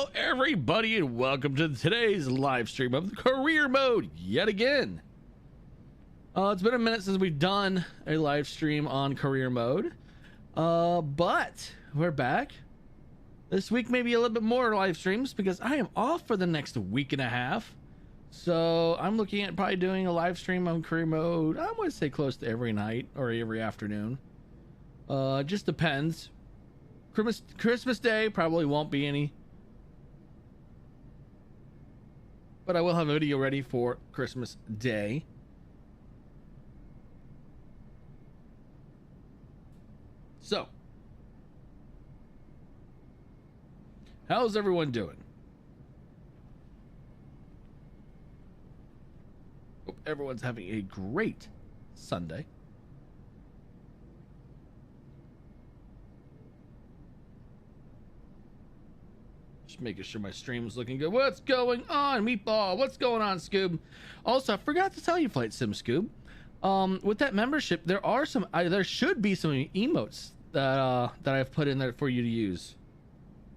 Hello everybody and welcome to today's live stream of career mode yet again. It's been a minute since we've done a live stream on career mode, but we're back. This week maybe a little bit more live streams because I am off for the next week and a half. So I'm looking at probably doing a live stream on career mode. I would say close to every night or every afternoon. Just depends. Christmas Day probably won't be any, but I will have a video ready for Christmas Day. So, how's everyone doing? Hope everyone's having a great Sunday. Just making sure my stream's looking good. What's going on, Meatball? What's going on, Scoob? Also, I forgot to tell you, Flight Sim Scoob. With that membership, there are some. There should be some emotes that I've put in there for you to use.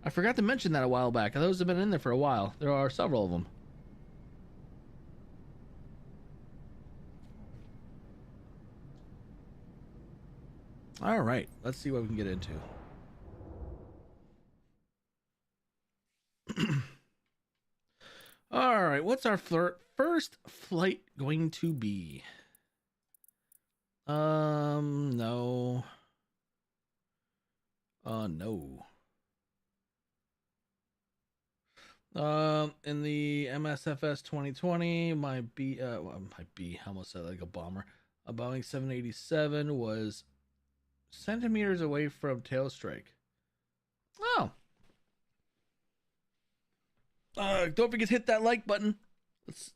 I forgot to mention that a while back. Those have been in there for a while. There are several of them. All right, let's see what we can get into. All right, what's our first flight going to be? No. No. In the MSFS 2020, my I almost said like a bomber. A Boeing 787 was centimeters away from tail strike. Oh. Don't forget to hit that like button.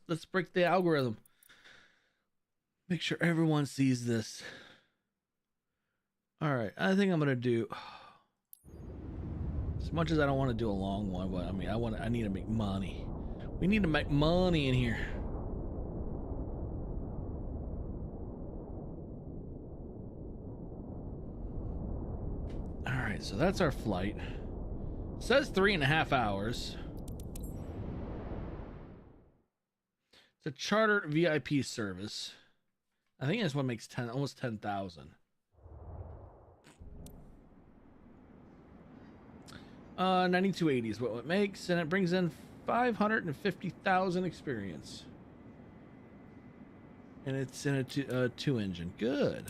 Let's break the algorithm. Make sure everyone sees this. All right, I think I'm gonna do. As much as I don't want to do a long one, but I mean, I need to make money. We need to make money in here. All right, so that's our flight. It says 3.5 hours. It's a chartered VIP service. I think that's what makes almost 10,000. 9280 is what it makes, and it brings in 550,000 experience. And it's in a two engine. Good.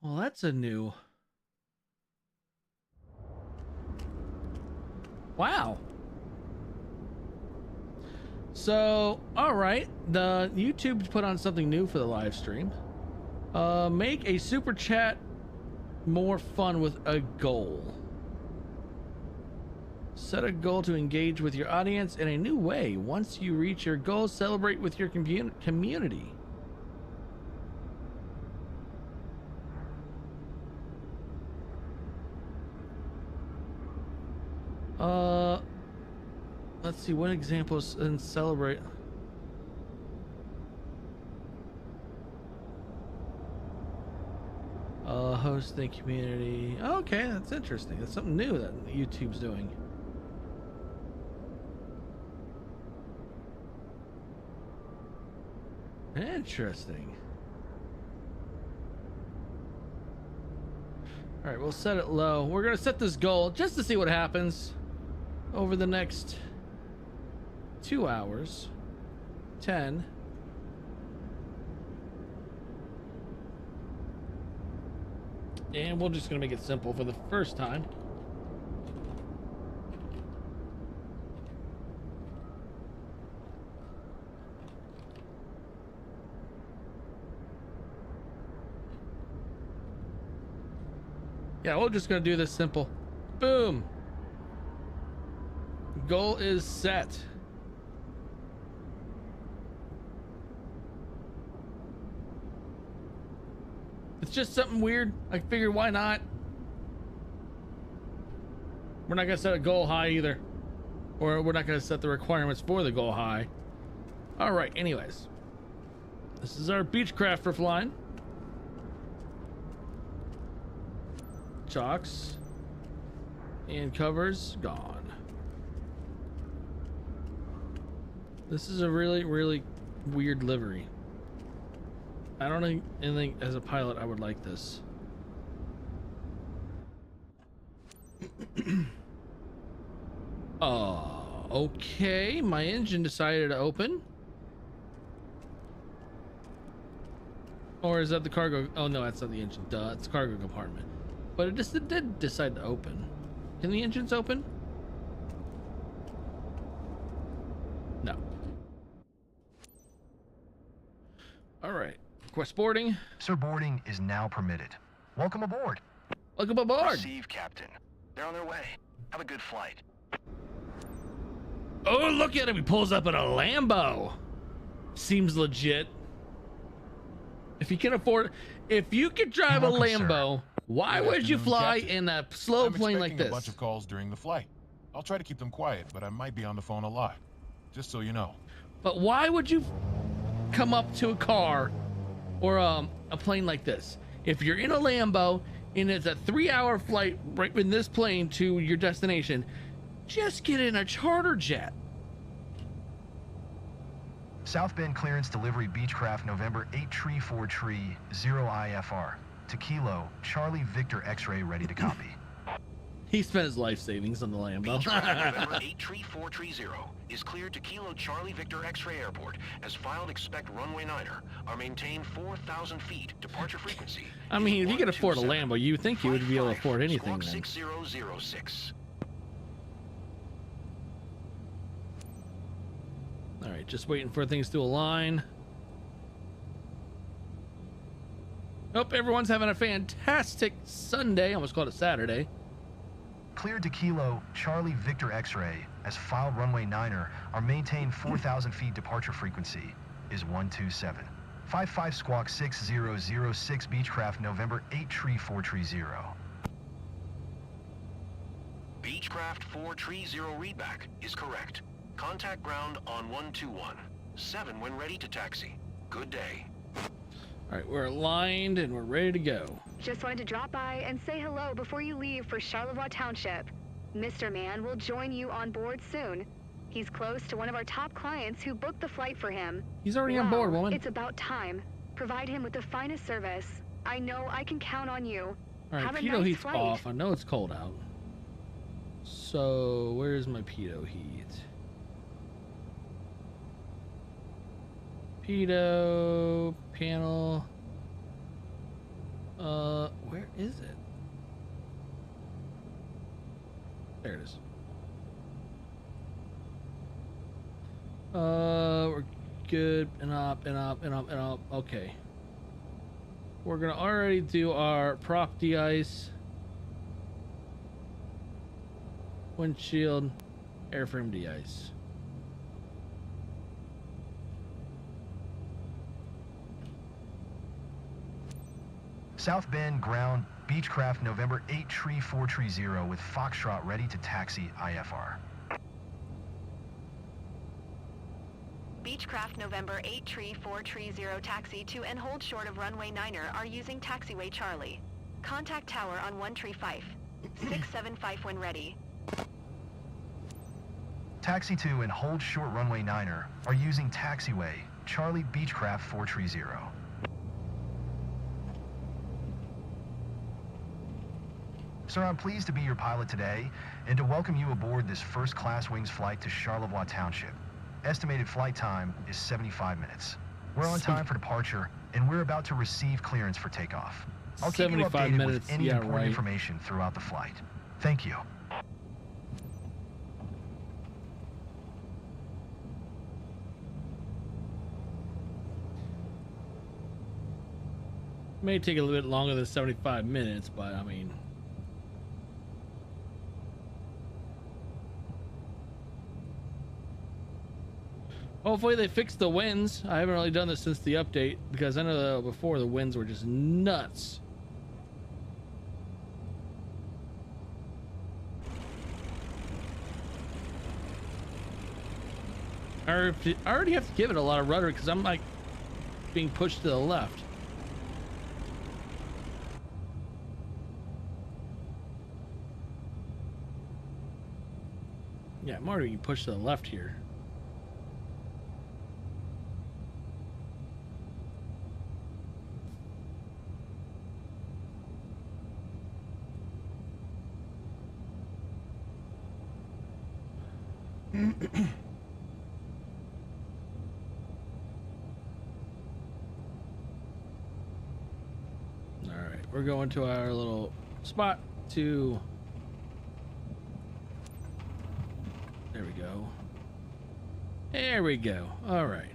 Well, that's a new. Wow. So, all right, the YouTube put on something new for the live stream. Make a super chat more fun with a goal. Set a goal to engage with your audience in a new way. Once you reach your goal, celebrate with your community. Let's see what examples and celebrate. Host the community. Okay, that's interesting. That's something new that YouTube's doing. Interesting. All right, we'll set it low. We're gonna set this goal just to see what happens over the next 2 hours. 10. And we're just gonna make it simple for the first time. Yeah, we're just gonna do this simple. Boom. Goal is set. It's just something weird. I figured why not? We're not gonna set a goal high either. Or we're not gonna set the requirements for the goal high. All right, anyways. This is our Beechcraft for flying. Chocks and covers gone. This is a really, really weird livery. I don't think as a pilot I would like this. Okay, my engine decided to open. Or is that the cargo? Oh no, that's not the engine. Duh, it's the cargo compartment. But it did decide to open. Can the engines open? No. All right. Request boarding. Sir, boarding is now permitted. Welcome aboard. Welcome aboard. Receive, Captain. They're on their way. Have a good flight. Oh, look at him. He pulls up in a Lambo. Seems legit. If you can afford, if you could drive a Lambo, why would you fly in a slow plane like this? I'm expecting a bunch of calls during the flight. I'll try to keep them quiet, but I might be on the phone a lot. Just so you know. But why would you come up to a car or a plane like this? If you're in a Lambo and it's a 3-hour flight right in this plane to your destination, just get in a charter jet. South Bend clearance delivery Beechcraft November 834 0 IFR to Kilo Charlie Victor X-ray ready to copy. He spent his life savings on the Lambo. November 83430 is cleared to Kilo Charlie Victor X-ray Airport as filed. Expect runway 9er are maintained 4,000 feet. Departure frequency. I mean, if you could afford a Lambo, you think you would be able to afford anything then. 6006. All right, just waiting for things to align. Hope everyone's having a fantastic Sunday. I almost called it Saturday. Cleared to Kilo Charlie Victor X-ray as filed. Runway 9er are maintained 4,000 feet. Departure frequency is 127. 55 squawk 6006 Beechcraft November 83430. Beechcraft 430 readback is correct. Contact ground on 121. 7 when ready to taxi. Good day. All right, we're aligned and we're ready to go. Just wanted to drop by and say hello before you leave for Charlevoix Township. Mr. Mann will join you on board soon. He's close to one of our top clients who booked the flight for him. He's already on board, woman. It's about time. Provide him with the finest service. I know I can count on you. All right, Have a pitot nice heat's flight. off. I know it's cold out. So where's my pitot heat? Pitot panel. Where is it? There it is. We're good. And up, and up, and up, and up. Okay. We're gonna already do our prop de-ice, windshield, airframe de-ice. South Bend ground Beechcraft November 83430 with Foxtrot ready to taxi IFR. Beechcraft November 83430 taxi to and hold short of runway 9er are using taxiway Charlie. Contact tower on 135. 675 when ready. Taxi to and hold short runway 9er are using taxiway Charlie Beechcraft 430. Sir, I'm pleased to be your pilot today and to welcome you aboard this first-class wings flight to Charlevoix Township. Estimated flight time is 75 minutes. We're on time for departure, and we're about to receive clearance for takeoff. I'll keep you 75 updated minutes, with any yeah, important right. information throughout the flight. Thank you. May take a little bit longer than 75 minutes, but I mean, hopefully they fix the winds. I haven't really done this since the update because I know before the winds were just nuts. I already have to give it a lot of rudder because I'm like being pushed to the left. Yeah, Marty, you push to the left here. All right, we're going to our little spot to. There we go. There we go. All right.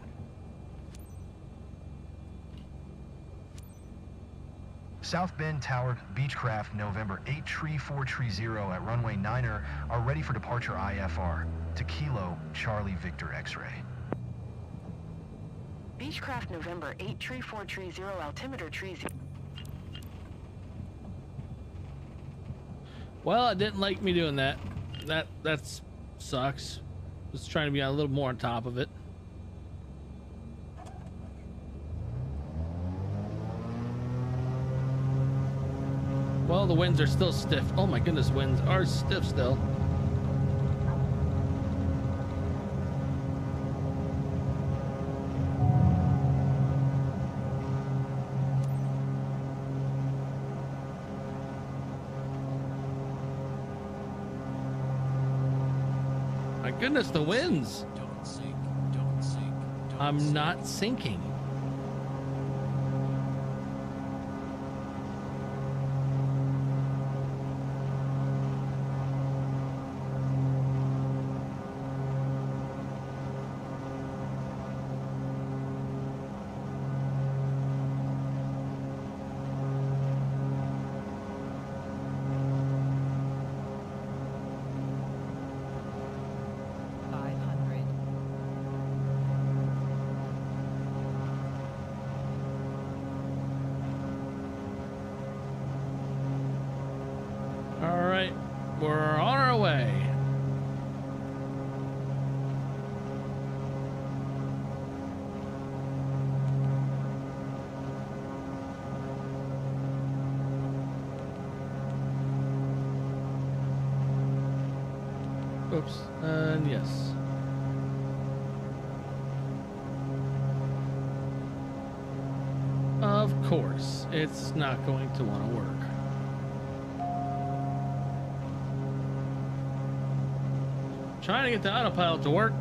South Bend Tower Beechcraft November 83430 at runway 9er are ready for departure IFR to Kilo Charlie Victor X-ray. Beechcraft November 83430, altimeter 30. Well, it didn't like me doing that. That sucks. Just trying to be a little more on top of it. Well, the winds are still stiff. Oh my goodness, winds are stiff still. My goodness, the winds. Don't sink, don't sink, don't I'm sink. not sinking. All right, we're on our way. Oops, and yes. Of course, it's not going to want to work. Trying to get the autopilot to work.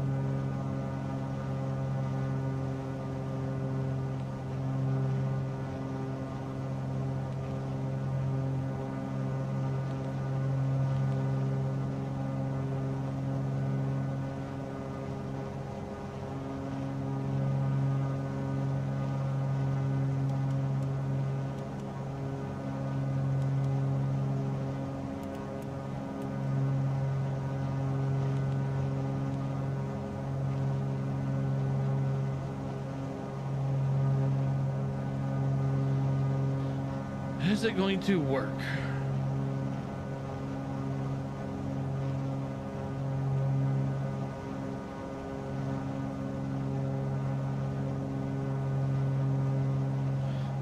Is it going to work?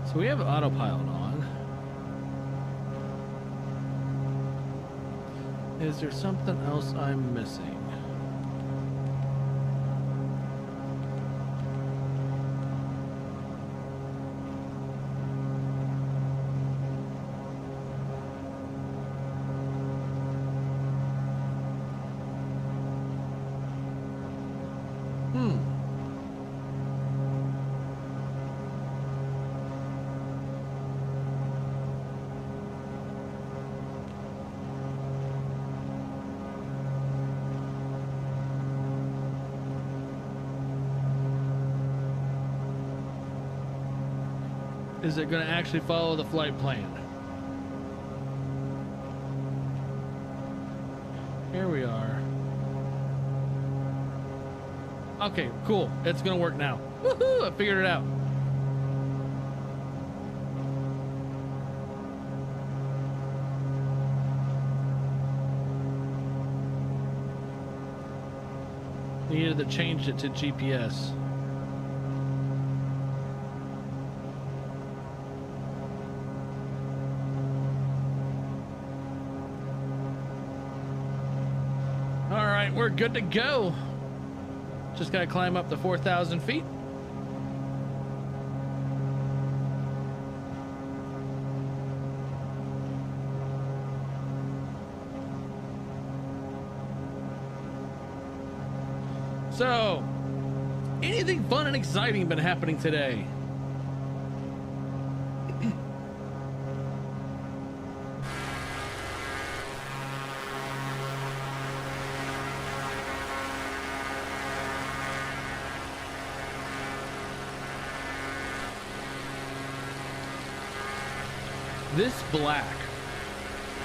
So we have autopilot on. Is there something else I'm missing? Is it going to actually follow the flight plan? Here we are. Okay, cool. It's going to work now. Woohoo! I figured it out. Needed to change it to GPS. All right, we're good to go. Just gotta climb up to 4,000 feet. So, anything fun and exciting been happening today?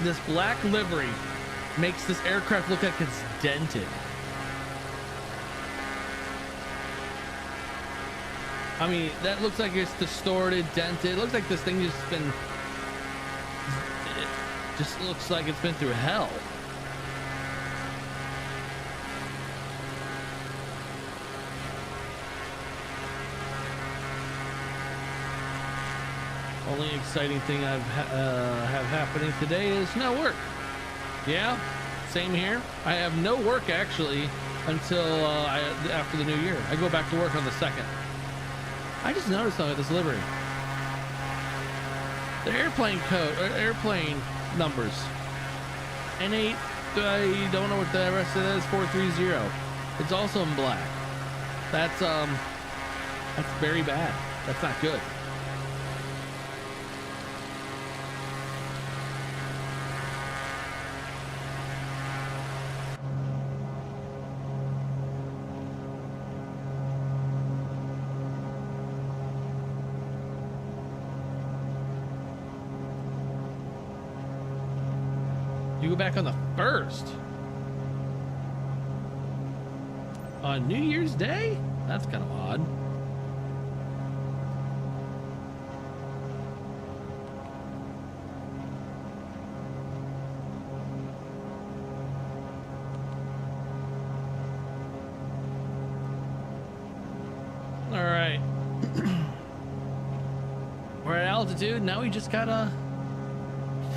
This black livery makes this aircraft look like it's dented. I mean, that looks like it's distorted, dented. It looks like this thing just been, it just looks like it's been through hell. Only exciting thing I have happening today is no work. Yeah, same here. I have no work actually until after the new year. I go back to work on the 2nd. I just noticed something with this livery. The airplane code, or airplane numbers. N8, I don't know what the rest of that is, 430. It's also in black. That's very bad. That's not good. You go back on the 1st? On New Year's Day? That's kind of odd. All right. We're at altitude. Now we just gotta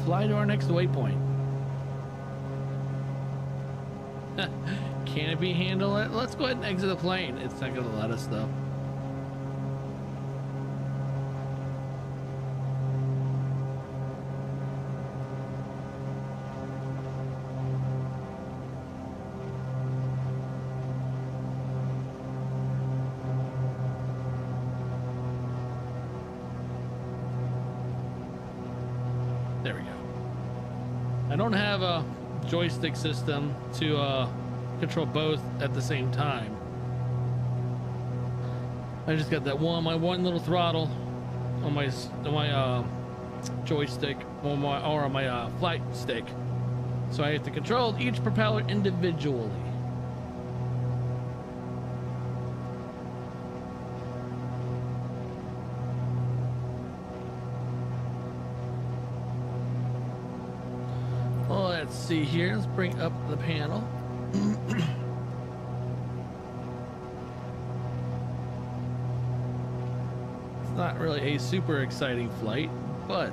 fly to our next waypoint. Canopy handle it. Let's go ahead and exit the plane. It's not gonna let us though. There we go. I don't have a joystick system to control both at the same time. I just got that my one little throttle on my joystick or on my flight stick, so I have to control each propeller individually. Well, let's see here. Let's bring up the panel. It's not really a super exciting flight, but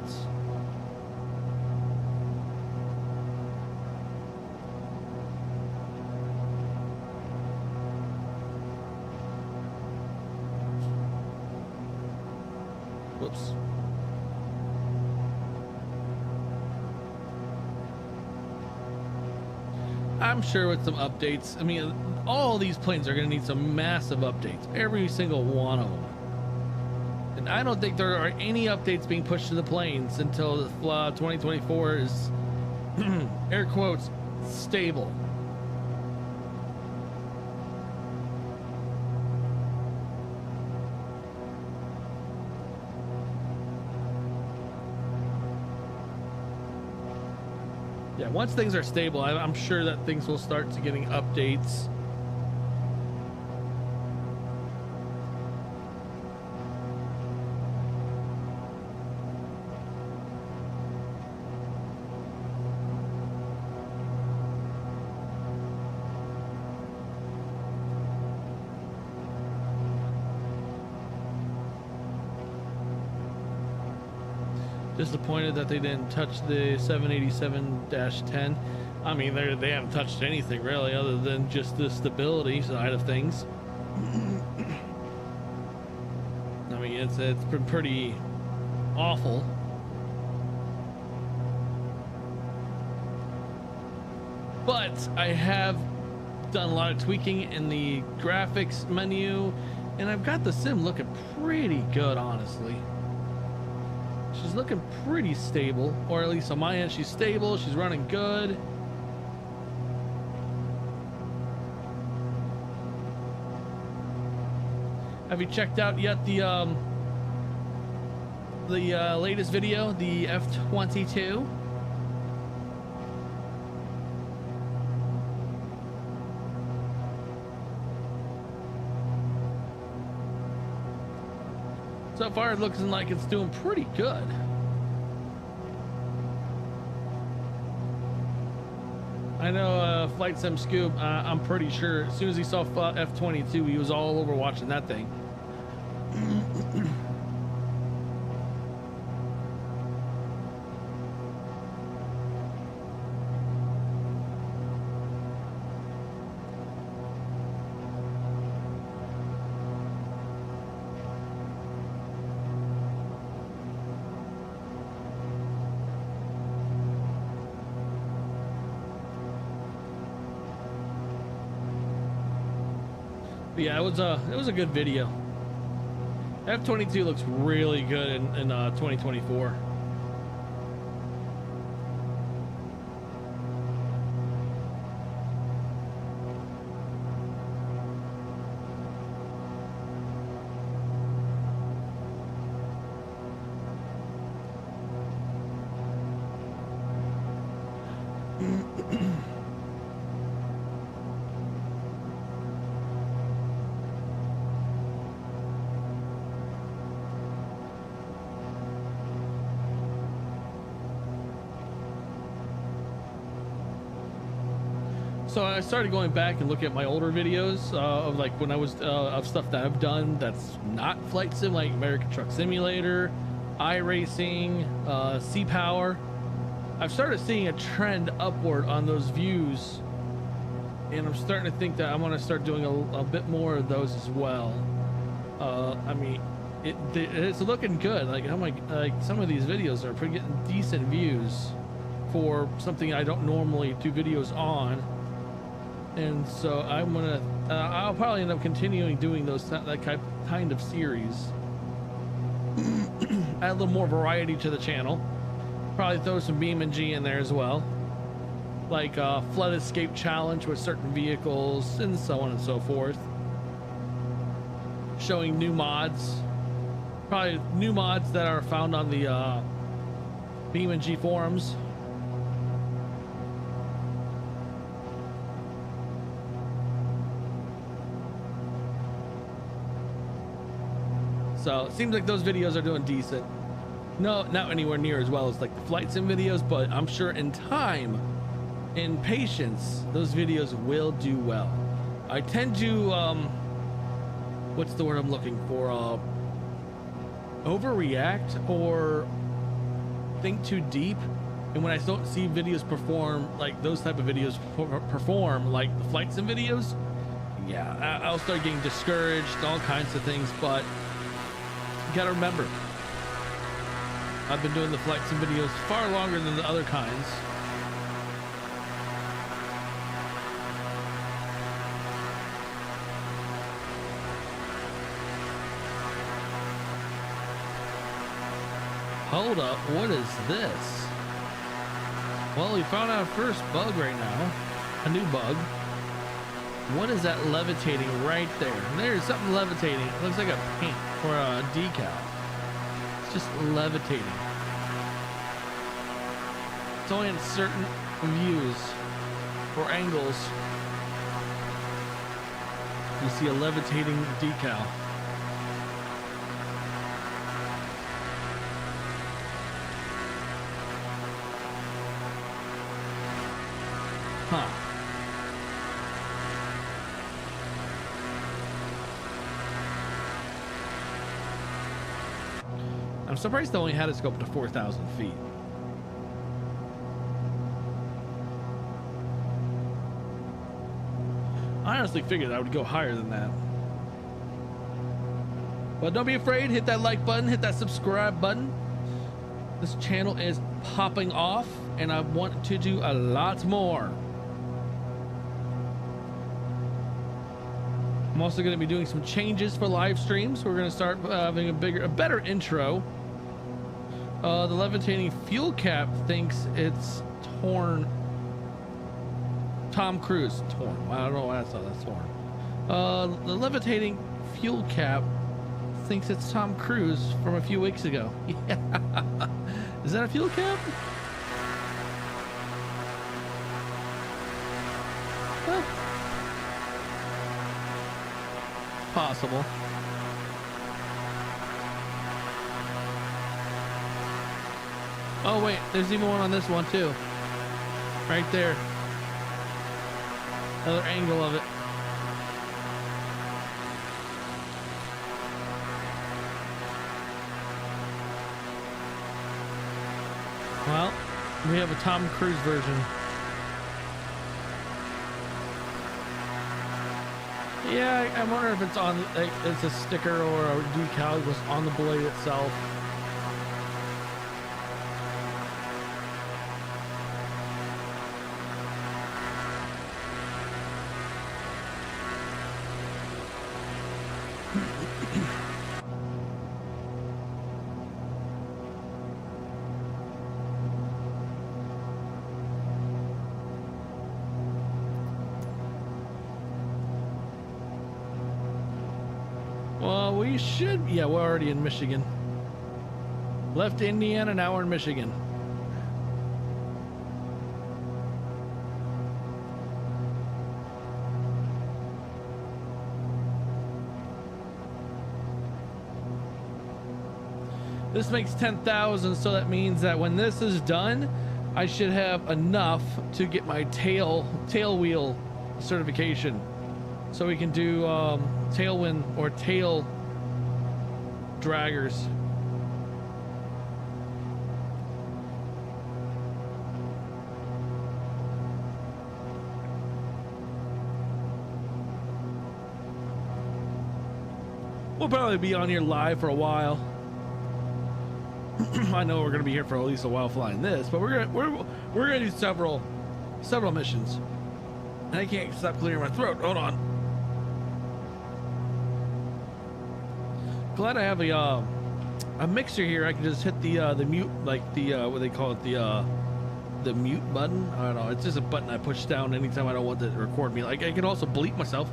whoops. I'm sure with some updates, I mean, all these planes are going to need some massive updates, every single one of them. And I don't think there are any updates being pushed to the planes until 2024 is, air quotes, stable. Yeah, once things are stable, I'm sure that things will start to getting updates. Disappointed that they didn't touch the 787-10. I mean, they haven't touched anything really other than just the stability side of things. I mean, it's been pretty awful. But I have done a lot of tweaking in the graphics menu, and I've got the sim looking pretty good, honestly. She's looking pretty stable, or at least on my end, she's stable. She's running good. Have you checked out yet the latest video, the F-22? So far, it looks like it's doing pretty good. I know Flight Sim Scoop, I'm pretty sure as soon as he saw F-22, he was all over watching that thing. But yeah, it was a good video. F-22 looks really good in 2024. So I started going back and looking at my older videos of like when I was of stuff that I've done that's not flight sim, like American Truck Simulator, iRacing, Sea Power. I've started seeing a trend upward on those views, and I'm starting to think that I want to start doing a bit more of those as well. I mean, it's looking good. Like some of these videos are getting decent views for something I don't normally do videos on. And so I'm gonna, I'll probably end up continuing doing that kind of series. Add a little more variety to the channel. Probably throw some BeamNG in there as well, like flood escape challenge with certain vehicles and so on and so forth. Showing new mods, probably new mods that are found on the BeamNG forums. So it seems like those videos are doing decent. No, not anywhere near as well as like the flight sim videos, but I'm sure in time, in patience, those videos will do well. I tend to, what's the word I'm looking for? Overreact or think too deep. And when I don't see videos perform, like those type of videos perform like the flight sim videos, yeah, I'll start getting discouraged, all kinds of things, but you gotta remember, I've been doing the flight sim videos far longer than the other kinds. Hold up, what is this? Well, we found our first bug right now, a new bug. What is that levitating right there? There's something levitating. It looks like a paint or a decal. It's just levitating. It's only in certain views or angles you see a levitating decal. Huh. I'm surprised they only had us go up to 4,000 feet. I honestly figured I would go higher than that. But don't be afraid, hit that like button, hit that subscribe button. This channel is popping off and I want to do a lot more. I'm also going to be doing some changes for live streams. We're going to start having a better intro. The levitating fuel cap thinks it's torn. Tom Cruise torn. I don't know why I thought that's torn. The levitating fuel cap thinks it's Tom Cruise from a few weeks ago. Yeah. Is that a fuel cap? Well, possible. Oh wait, there's even one on this one too. Right there. Another angle of it. Well, we have a Tom Cruise version. Yeah, I wonder if it's on, like, it's a sticker or a decal was on the blade itself. Well, we should. Yeah, we're already in Michigan. Left Indiana, now we're in Michigan. This makes 10,000, so that means that when this is done, I should have enough to get my tail wheel certification. So we can do tailwind or tail draggers. We'll probably be on here live for a while. I know we're gonna be here for at least a while flying this, but we're gonna do several missions. And I can't stop clearing my throat. Hold on. Glad I have a mixer here. I can just hit the mute, like the what they call it, the mute button. I don't know. It's just a button I push down anytime I don't want it to record me. Like I can also bleep myself.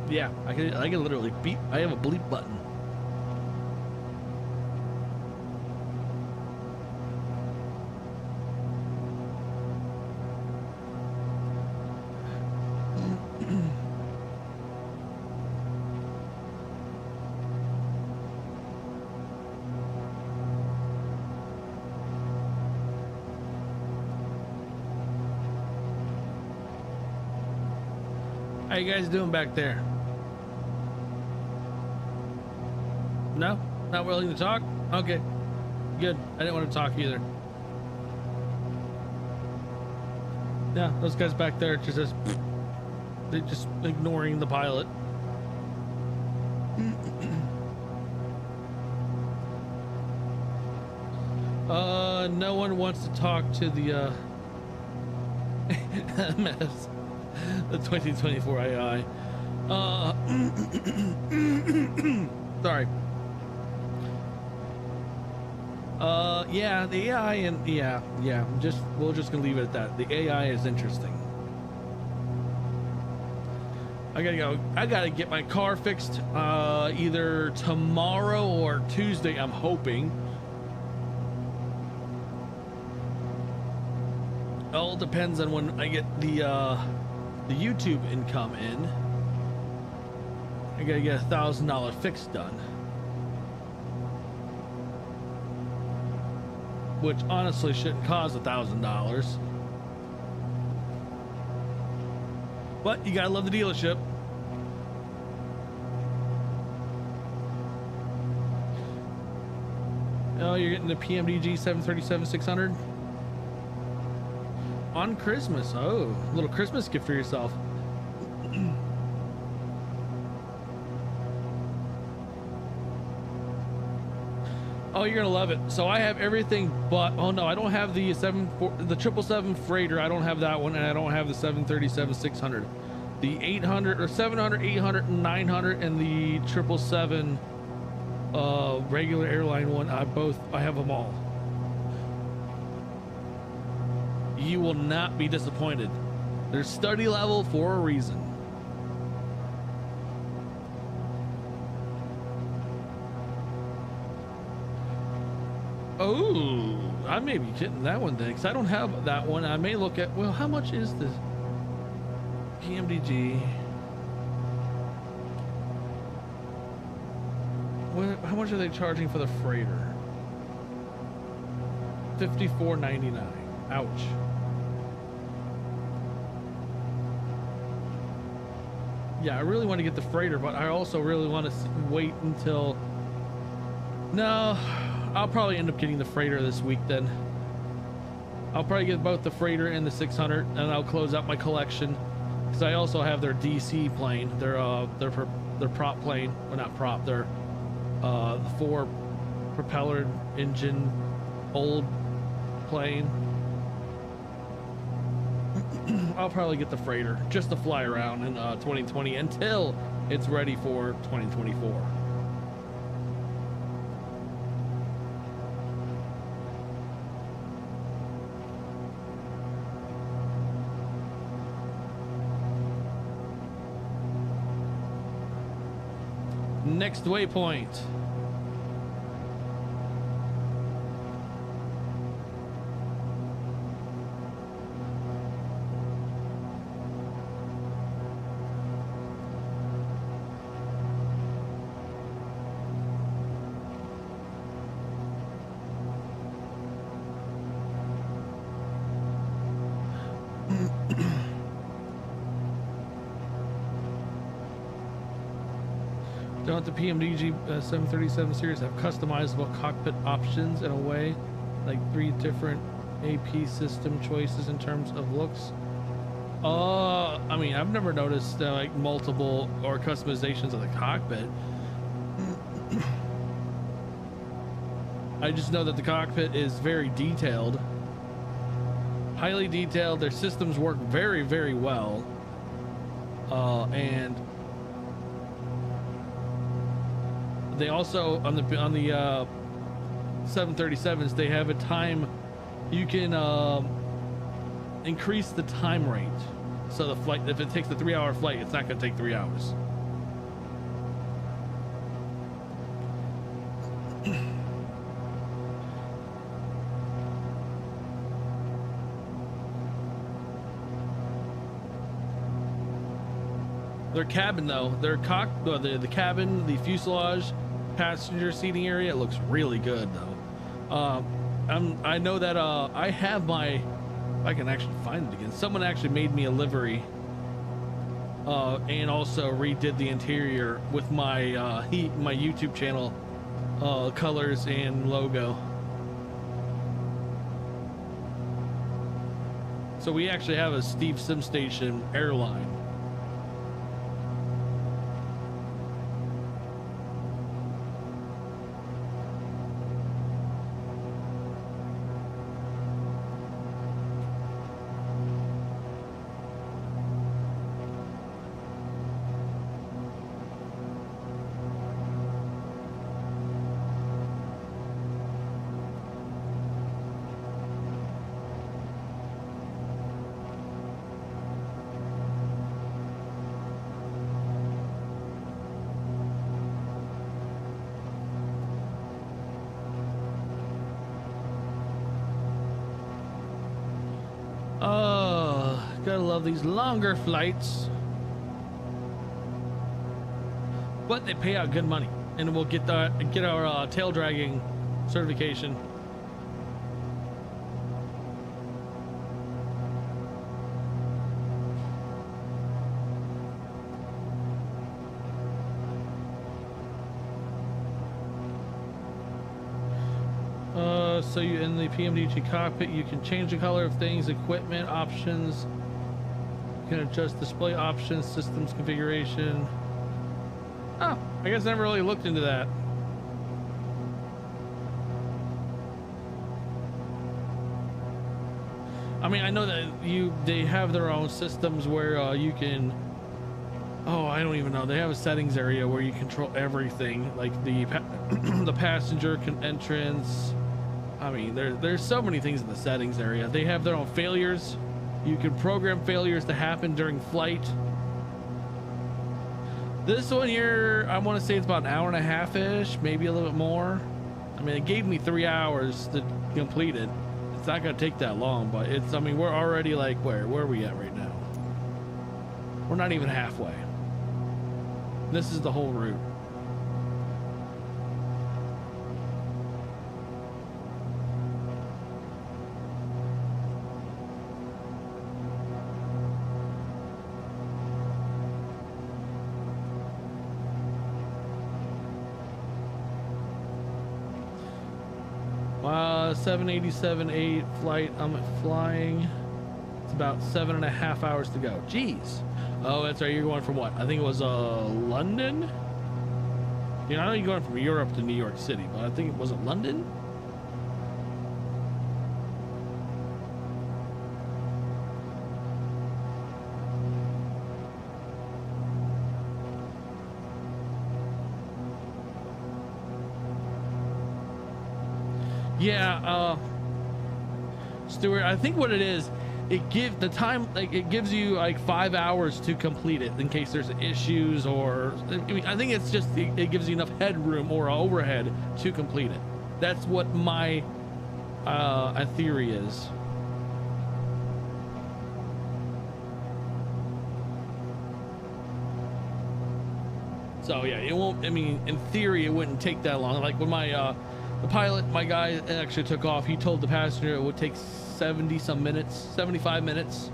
Yeah, I can literally beep. I have a bleep button. How you guys doing back there? No? Not willing to talk? Okay. Good. I didn't want to talk either. Yeah, those guys back there just they're just ignoring the pilot. No one wants to talk to the MS. The 2024 AI. Sorry. Yeah, the AI and yeah. We're just gonna leave it at that. The AI is interesting. I gotta go. I gotta get my car fixed either tomorrow or Tuesday. I'm hoping. All depends on when I get the YouTube income in. I gotta get $1,000 fix done, which honestly shouldn't cost $1,000. But you gotta love the dealership. Oh, you're getting the PMDG 737-600 on Christmas. Oh, a little Christmas gift for yourself. Oh, you're gonna love it. So I have everything but, oh no, I don't have the 777 freighter. I don't have that one, and I don't have the 737-600. The 800 or 700, 800, and 900, and the 777 regular airline one. I have them all. You will not be disappointed. They're study level for a reason. Oh, I may be getting that one then, because I don't have that one. I may look at, well, how much is this PMDG? How much are they charging for the freighter? $54.99. Ouch. Yeah, I really want to get the freighter, but I also really want to wait until... No, I'll probably end up getting the freighter this week then. I'll probably get both the freighter and the 600, and I'll close out my collection. Because I also have their DC plane, their prop plane. Well, not prop, they're the 4 propeller engine old plane. I'll probably get the freighter just to fly around in 2020 until it's ready for 2024. Next waypoint. Don't the PMDG 737 series have customizable cockpit options in a way, like 3 different AP system choices in terms of looks? I mean, I've never noticed like multiple or customizations of the cockpit. I just know that the cockpit is very detailed, highly detailed. Their systems work very, very well, and they also on the 737s they have a time you can increase the time rate, so the flight, if it takes a 3-hour flight, it's not going to take 3 hours. Their cabin though, the cabin, the fuselage, passenger seating area, it looks really good though. I know that I have my, if I can actually find it again, someone actually made me a livery and also redid the interior with my my YouTube channel colors and logo. So we actually have a Steve SimStation airline. Gotta love these longer flights, but they pay out good money, and we'll get our tail dragging certification. so you in the PMDG cockpit, you can change the color of things, equipment options. You can adjust display options, systems configuration. Oh, I guess I never really looked into that. I mean, I know that they have their own systems where you can. Oh, I don't even know. They have a settings area where you control everything, like the the passenger entrance. I mean, there's so many things in the settings area. They have their own failures. You can program failures to happen during flight. This one here, I want to say it's about an hour and a half-ish, maybe a little bit more. I mean, it gave me 3 hours to complete it. It's not gonna take that long, but it's. I mean, we're already like where are we at right now? We're not even halfway. This is the whole route. Wow, 787-8 flight. I'm flying. It's about 7.5 hours to go. Jeez. Oh, that's right. You're going from what? I think it was London. You know, I know you're going from Europe to New York City, but I think it wasn't London. Yeah, Stuart, I think what it is, it gives you like 5 hours to complete it in case there's issues, or I mean, I think it's just it gives you enough headroom or overhead to complete it. That's what my theory is. So yeah, it won't. I mean, in theory, it wouldn't take that long. Like when my the pilot, my guy actually took off, he told the passenger it would take 70 some minutes, 75 minutes.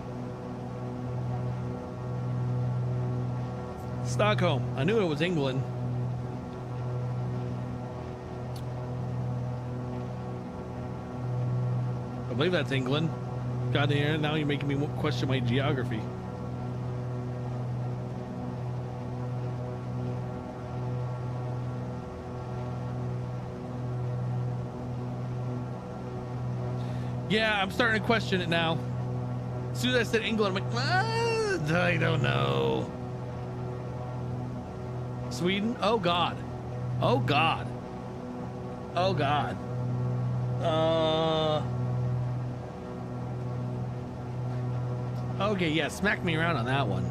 Stockholm. I knew it was England. I believe that's England. Got in here. Now you're making me question my geography. Yeah, I'm starting to question it now. As soon as I said England, I'm like, I don't know. Sweden? Oh God. Oh God. Oh God. Okay, yeah, smack me around on that one.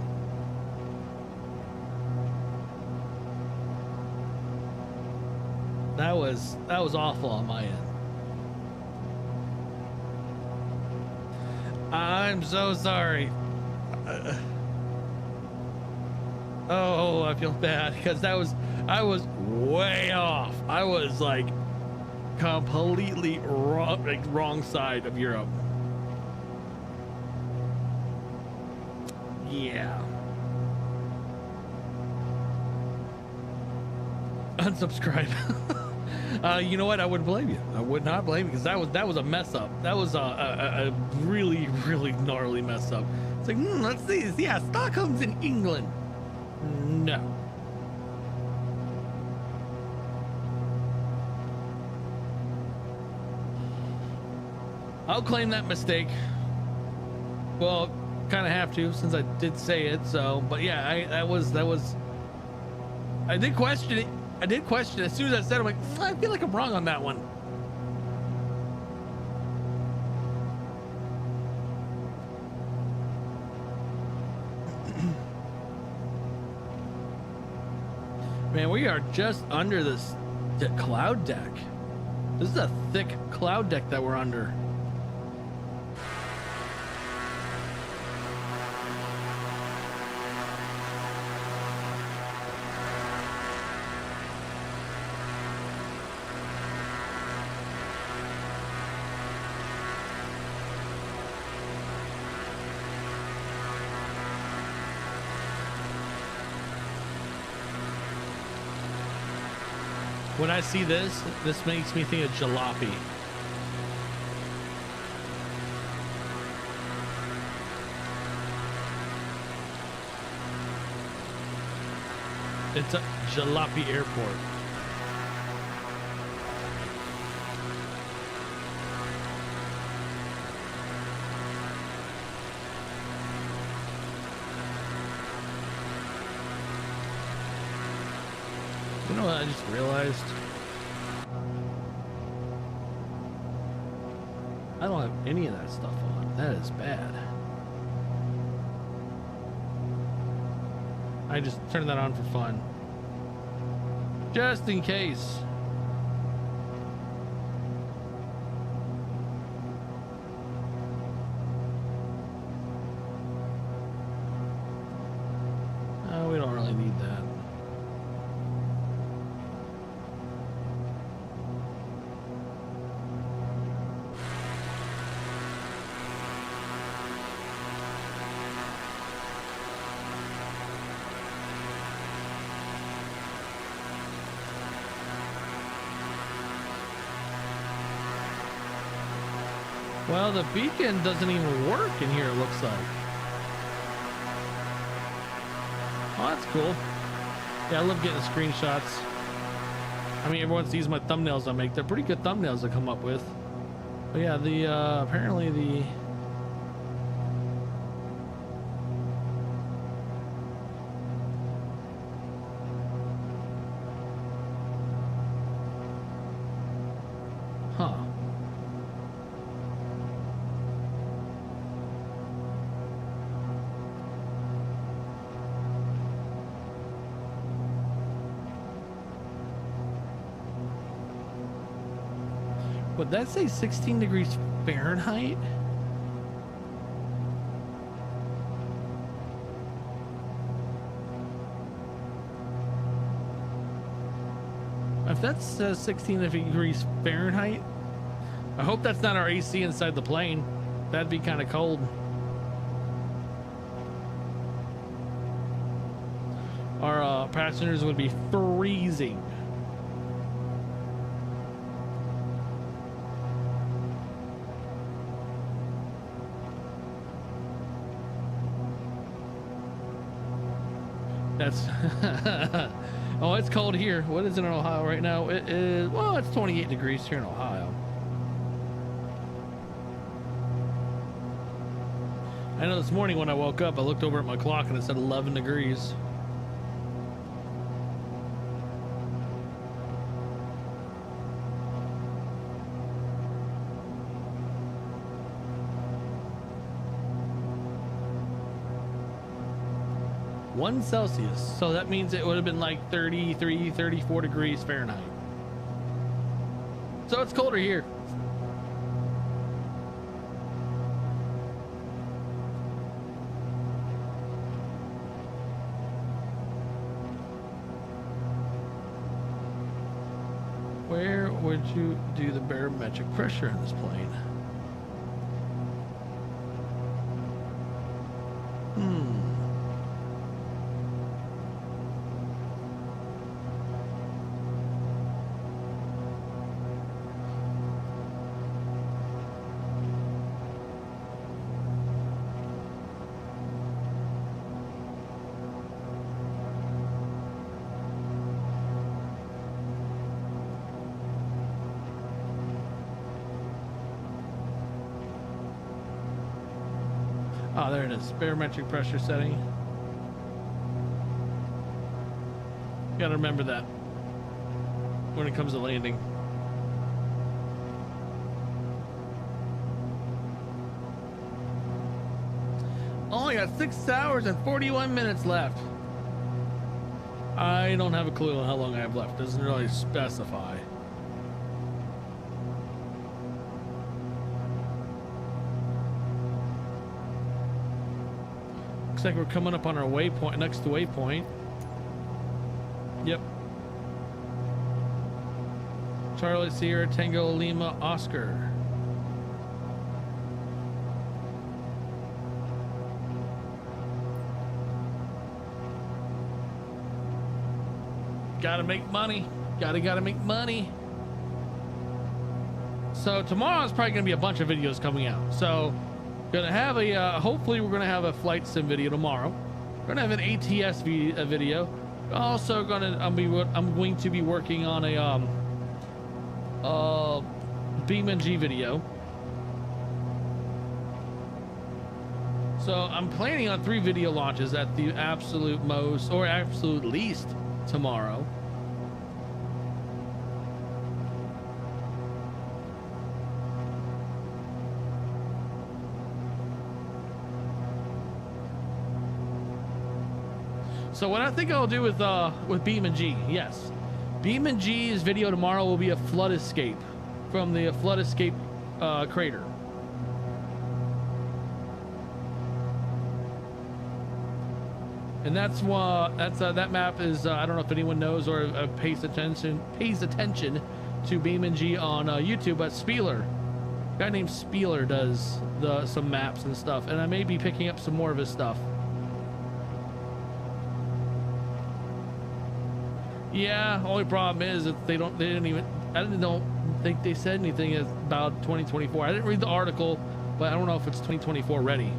That was awful on my end. I'm so sorry. Oh, I feel bad because I was way off. I was like completely wrong, like wrong side of Europe. Yeah. Unsubscribe. You know what? I wouldn't blame you. I would not blame you because that was a mess up. That was a really, really gnarly mess up. It's like, let's see this. Yeah, Stockholm's in England. No. I'll claim that mistake. Well, kind of have to since I did say it. So, but yeah, that was. I did question it. I did question it. As soon as I said it, I'm like, I feel like I'm wrong on that one. Man, we are just under this cloud deck. This is a thick cloud deck that we're under. When I see this makes me think of jalopy. It's a Jalopy Airport. You know what I just realized? I don't have any of that stuff on. That is bad. I just turned that on for fun. Just in case. Oh, we don't really need that. Well, the beacon doesn't even work in here, it looks like. Oh, that's cool. Yeah, I love getting screenshots. I mean, everyone sees my thumbnails I make. They're pretty good thumbnails to come up with. But yeah, the apparently the huh. Would that say 16 degrees Fahrenheit? If that says 16 degrees Fahrenheit, I hope that's not our AC inside the plane. That'd be kind of cold. Our passengers would be freezing. That's oh, it's cold here. What is it in Ohio right now? It is, well, it's 28 degrees here in Ohio. I know this morning when I woke up, I looked over at my clock and it said 11 degrees. One Celsius, so that means it would have been like 33, 34 degrees Fahrenheit. So it's colder here. Where would you do the barometric pressure in this plane? Oh, there it is. Barometric pressure setting. Gotta remember that when it comes to landing. Only got 6 hours and 41 minutes left. I don't have a clue on how long I have left. Doesn't really specify. Looks like we're coming up on our waypoint, next waypoint. Yep. Charlie Sierra Tango Lima Oscar. Gotta make money. Gotta make money. So tomorrow's probably gonna be a bunch of videos coming out. So gonna have a hopefully we're gonna have a flight sim video tomorrow. We're gonna have an ATS video. Also I'm going to be working on a BeamNG video. So I'm planning on 3 video launches at the absolute most or absolute least tomorrow. So what I think I'll do with BeamNG, yes, BeamNG's video tomorrow will be a flood escape from the flood escape crater. And that's that map is I don't know if anyone knows or pays attention to BeamNG on YouTube, but Spieler, a guy named Spieler, does some maps and stuff, and I may be picking up some more of his stuff. Yeah, only problem is that I don't think they said anything about 2024. I didn't read the article, but I don't know if it's 2024 ready.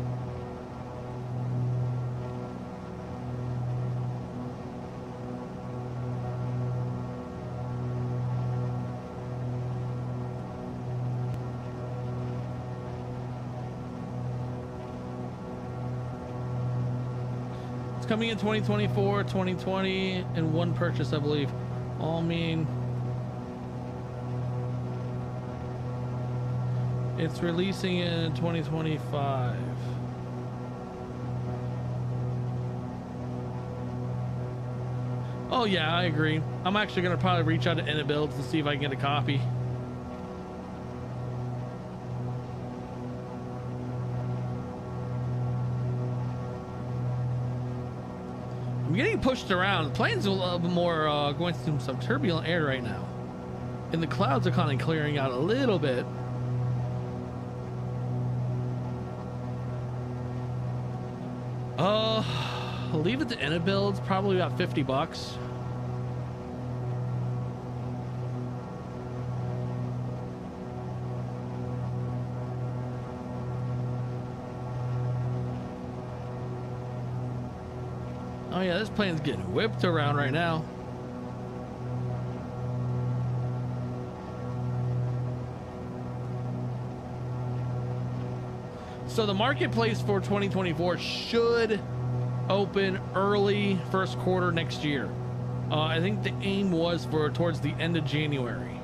Coming in 2024, 2020, and 1 purchase, I believe. All mean it's releasing in 2025. Oh yeah, I agree. I'm actually gonna probably reach out to Builds to see if I can get a copy. I'm getting pushed around. The plane's a little bit more going through some turbulent air right now. And the clouds are kind of clearing out a little bit. I'll leave it to Builds, probably about $50. Oh yeah, this plane's getting whipped around right now. So the marketplace for 2024 should open early first quarter next year. I think the aim was for towards the end of January.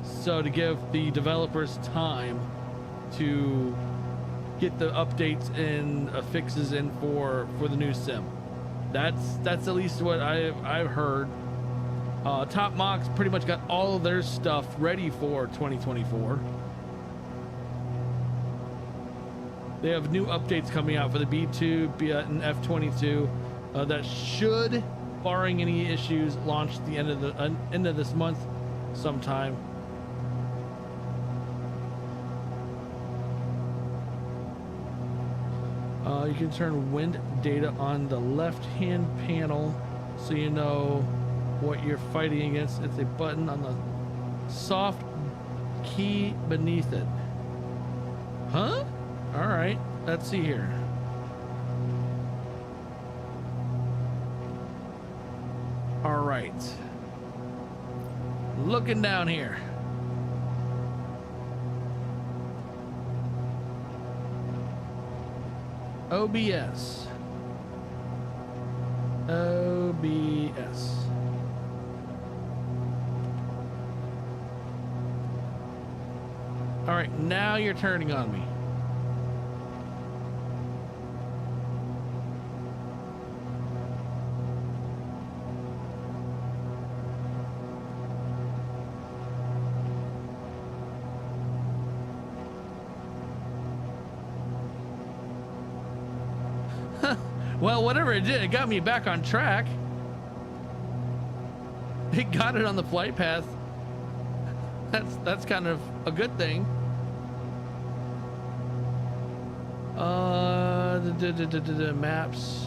So to give the developers time to get the updates and fixes in for the new sim. That's at least what I've heard. Top Mox pretty much got all of their stuff ready for 2024. They have new updates coming out for the B2, and F22 that should, barring any issues, launch the end of this month sometime. You can turn wind data on the left-hand panel so you know what you're fighting against. It's a button on the soft key beneath it. Huh? All right, let's see here. All right. Looking down here. OBS. OBS. All right, now you're turning on me. Well, whatever it did, it got me back on track. It got it on the flight path. That's kind of a good thing. The maps.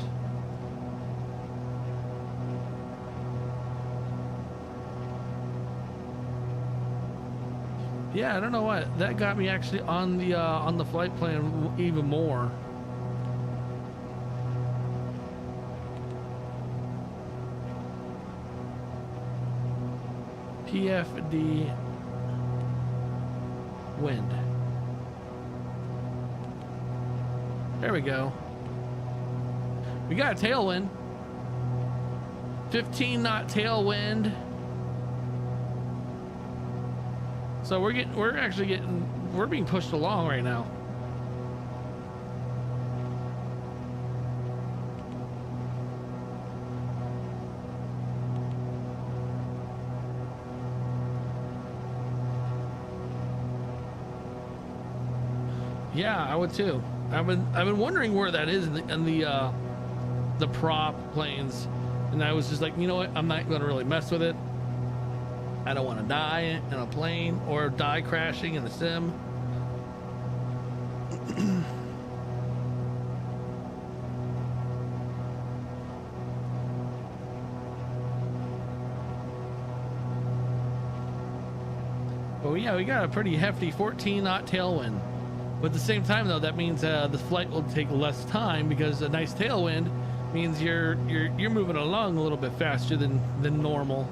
Yeah, I don't know what that got me actually on the flight plan even more. PFD wind. There we go. We got a tailwind. 15 knot tailwind. So we're being pushed along right now. Yeah, I would too. I've been wondering where that is in the prop planes, and I was just like, you know what? I'm not going to really mess with it. I don't want to die in a plane or die crashing in the sim. But yeah, we got a pretty hefty 14 knot tailwind. But at the same time, though, that means the flight will take less time, because a nice tailwind means you're moving along a little bit faster than normal.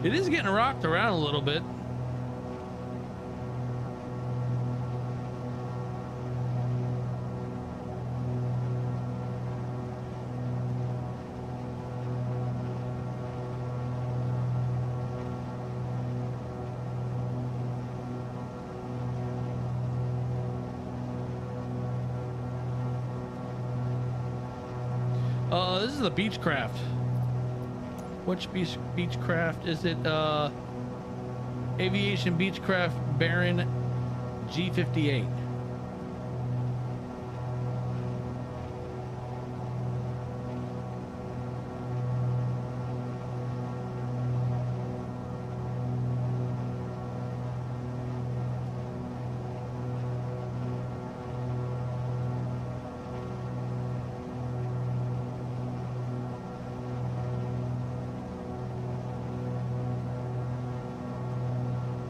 It is getting rocked around a little bit. This is the Beechcraft. Which Beechcraft is it? Aviation Beechcraft Baron G58.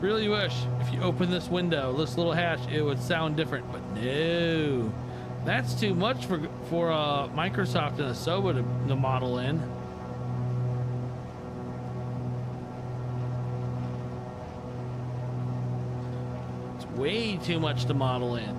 Really wish if you open this window, this little hatch, it would sound different, but no, that's too much for Microsoft and Asobo to model in. It's way too much to model in.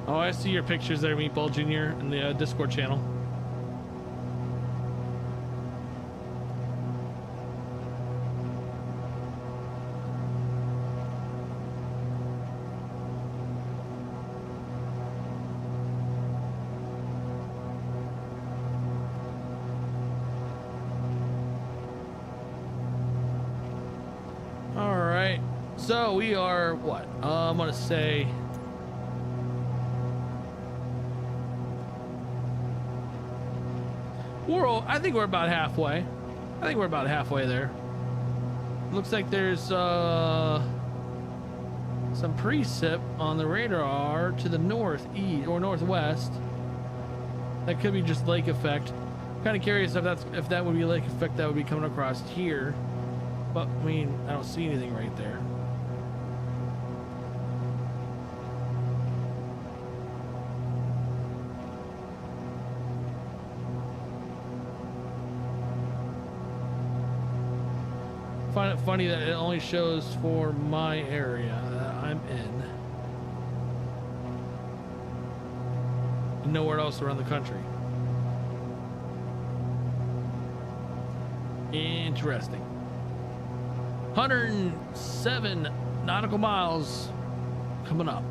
Oh, I see your pictures there, Meatball Jr. in the Discord channel. All right, so we are what? I'm gonna say. I think we're about halfway. I think we're about halfway there. Looks like there's some precip on the radar to the northeast or northwest. That could be just lake effect. Kind of curious if that would be lake effect that would be coming across here. But I mean, I don't see anything right there. Find it funny that it only shows for my area that I'm in. Nowhere else around the country. Interesting. 107 nautical miles coming up.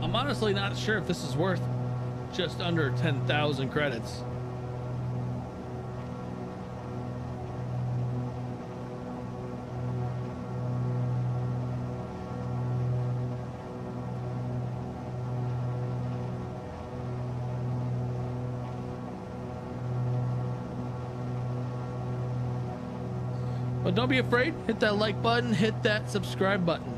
I'm honestly not sure if this is worth just under 10,000 credits. But don't be afraid, hit that like button, hit that subscribe button.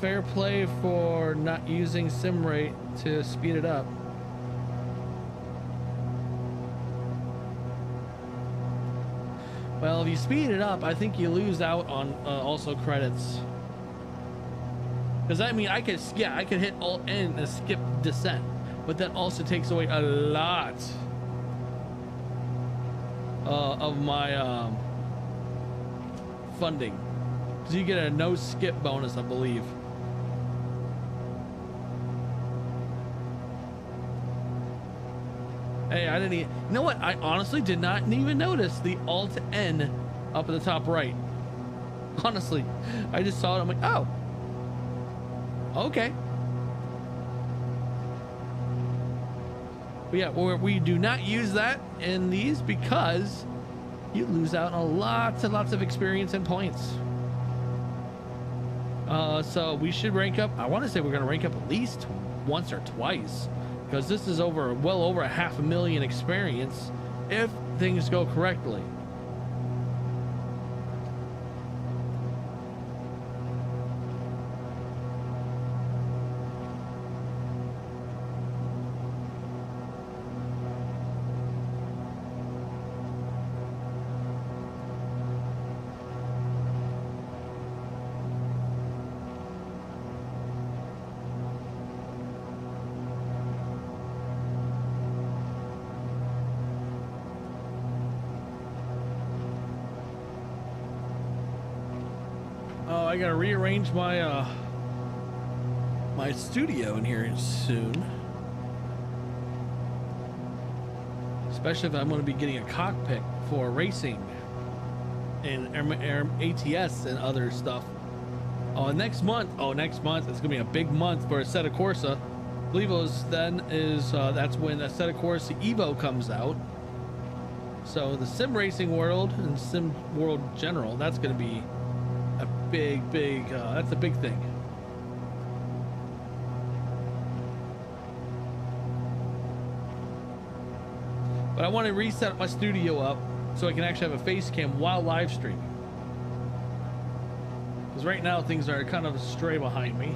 Fair play for not using sim rate to speed it up. Well, if you speed it up, I think you lose out on also credits. Because I mean, I could hit Alt N and skip descent, but that also takes away a lot of my funding, because you get a no skip bonus, I believe. Hey, I didn't you know what, I honestly did not even notice the Alt N up at the top right. Honestly, I just saw it, I'm like, oh, okay. But yeah, we do not use that in these because you lose out on lots and lots of experience and points. So we should rank up. I want to say we're going to rank up at least once or twice, because this is well over 500,000 experience if things go correctly. I gotta rearrange my my studio in here soon, especially if I'm going to be getting a cockpit for racing and ATS and other stuff. Next month it's gonna be a big month for Assetto Corsa. I believe it was that's when Assetto Corsa Evo comes out. So the sim racing world and sim world general, that's gonna be a big that's a big thing. But I want to reset my studio up so I can actually have a face cam while live streaming, because right now things are kind of stray behind me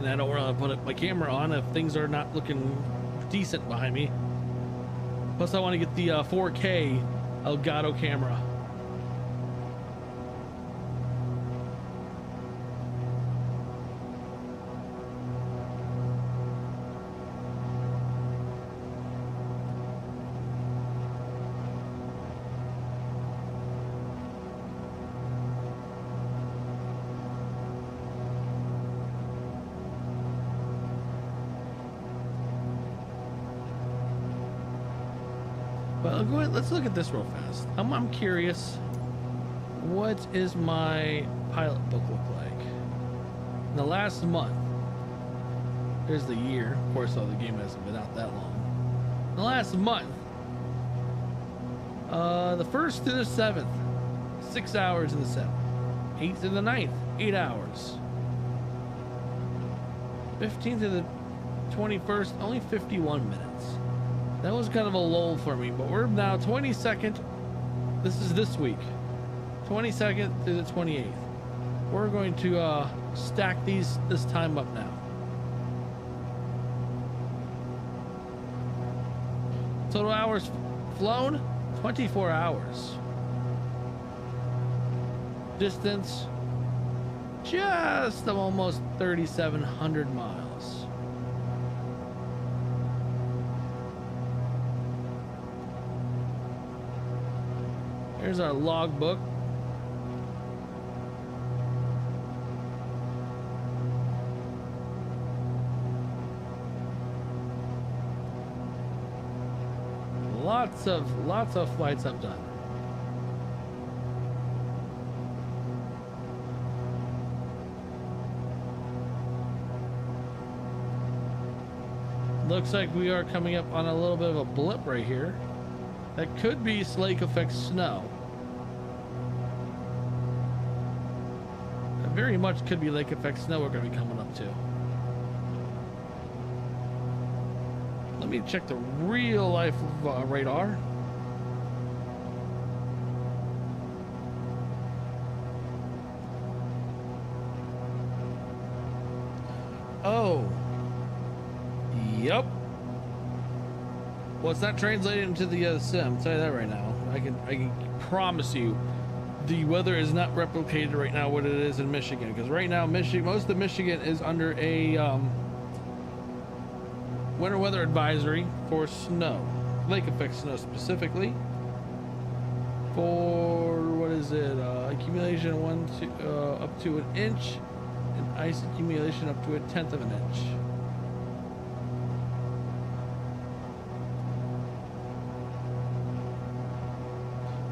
and I don't want to put my camera on if things are not looking decent behind me. Plus I want to get the 4K Elgato camera. Well, go ahead, let's look at this real fast. I'm curious, what is my pilot book look like? In the last month, there's the year. Of course, the game hasn't been out that long. In the last month, the 1st to the 7th, 6 hours in the 7th. 8th to the 9th, 8 hours. 15th to the 21st, only 51 minutes. That was kind of a lull for me, but we're now 22nd. This is this week. 22nd to the 28th. We're going to stack this time up now. Total hours flown, 24 hours. Distance, just almost 3,700 miles. Here's our logbook. lots of flights I've done. Looks like we are coming up on a little bit of a blip right here. That could be lake effect snow. That very much could be lake effect snow we're going to be coming up to. Let me check the real life radar. Oh. Yep. Well, it's not translated into the sim. I'll tell you that right now. I can promise you, the weather is not replicated right now what it is in Michigan, because right now most of Michigan is under a winter weather advisory for snow, lake effect snow specifically. For what is it? Accumulation up to an inch, and ice accumulation up to 1/10 of an inch.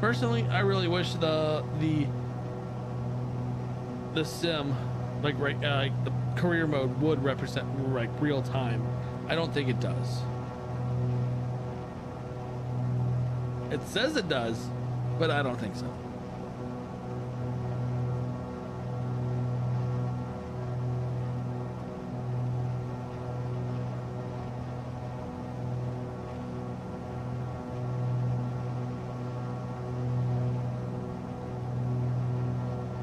Personally, I really wish the sim, like the career mode, would represent like real time. I don't think it does. It says it does, but I don't think so.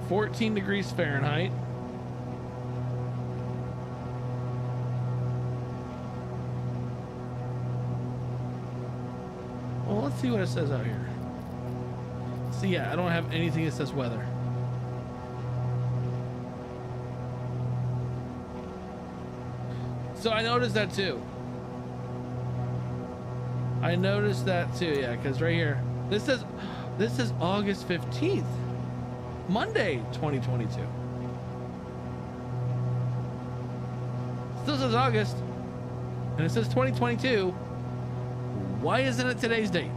(14 degrees Fahrenheit). Well, let's see what it says out here. So yeah, I don't have anything that says weather. So I noticed that too. Yeah, because right here, this is August 15th. Monday 2022. Still says August, and it says 2022. Why isn't it today's date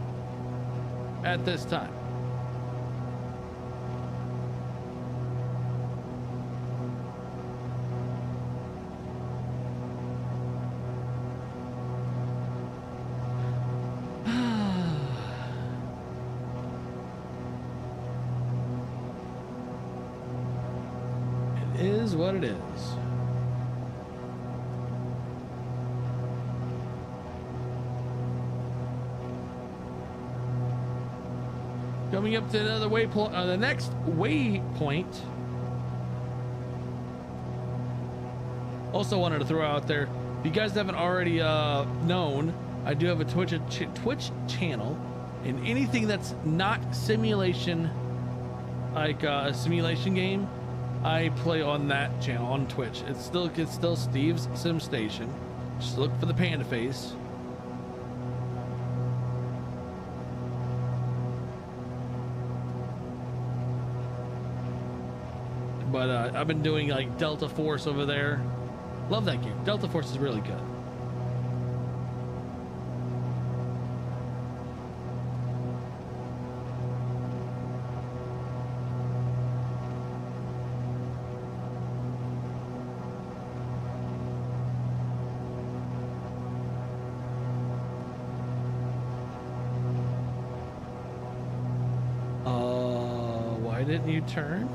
at this time? Is what it is. Coming up to another waypoint, the next waypoint. Also wanted to throw out there, if you guys haven't already known, I do have a Twitch channel, and anything that's not simulation, like a simulation game, I play on that channel on Twitch. It's still Steve's Sim Station. Just look for the panda face. But I've been doing like Delta Force over there. Love that game. Delta Force is really good. Why didn't you turn?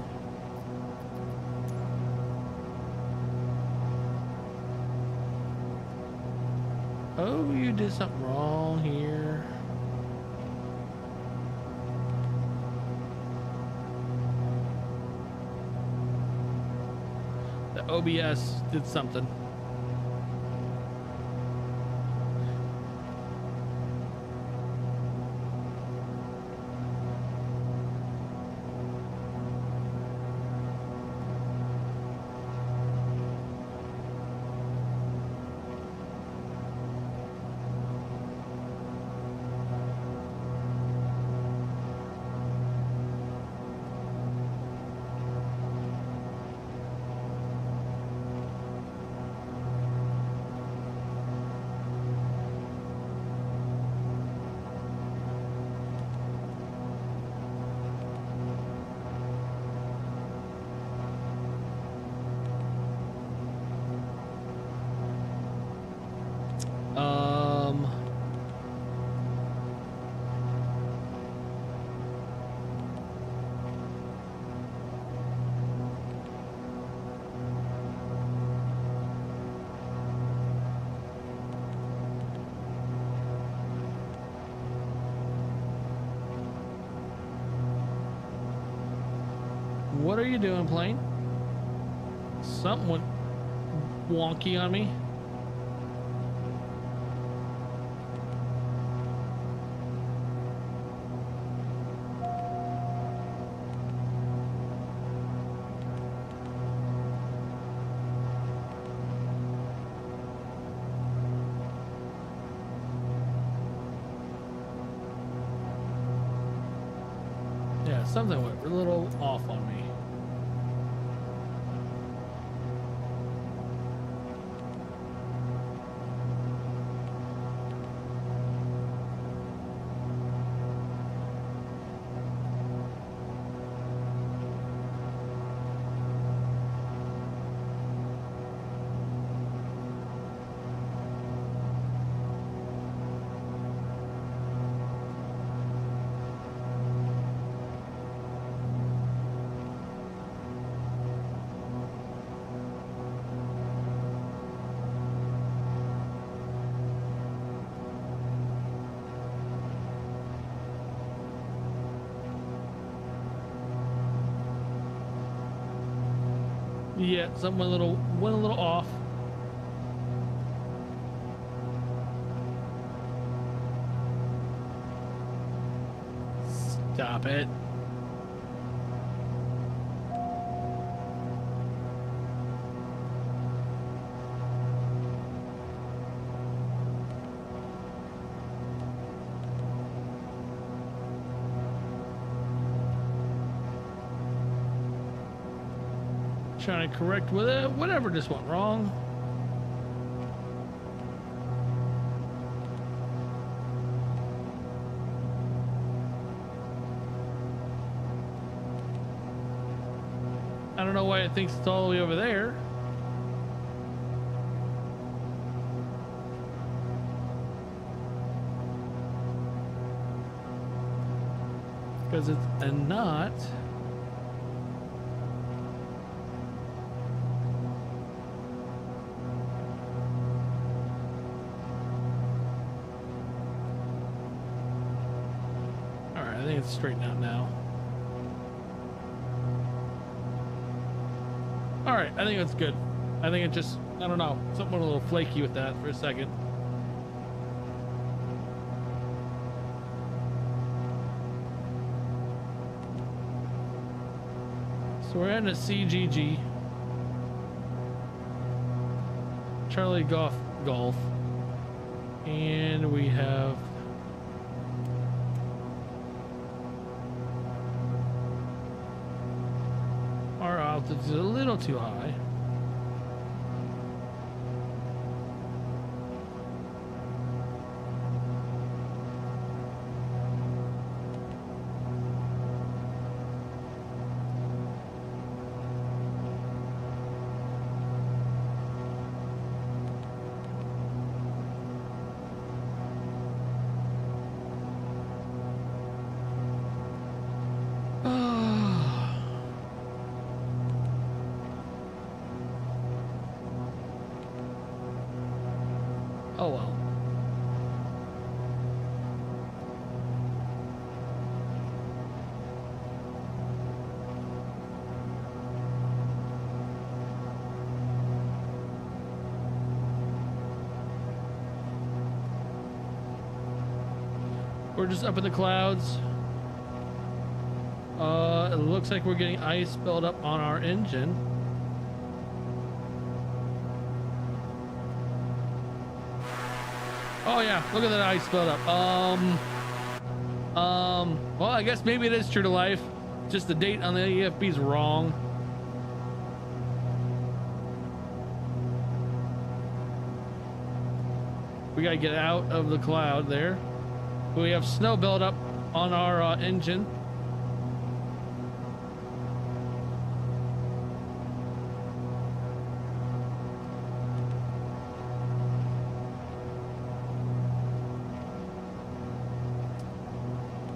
Oh, you did something wrong here. The OBS did something. What are you doing, plane? Something went wonky on me. Yeah, something went a little off on me. Yeah, something went a little off. Stop it. Trying to correct with it. Whatever just went wrong. I don't know why it thinks it's all the way over there. Because it's a not. I think it's straightened out now. All right, I think that's good. I think it just, I don't know, something went a little flaky with that for a second. So we're in a CGG. Charlie Golf. And we have our altitude's a little too high. Oh well. We're just up in the clouds. It looks like we're getting ice built up on our engine. Oh yeah, look at that ice build up. Well, I guess maybe it is true to life. Just the date on the EFB is wrong. We gotta get out of the cloud there. We have snow build up on our engine.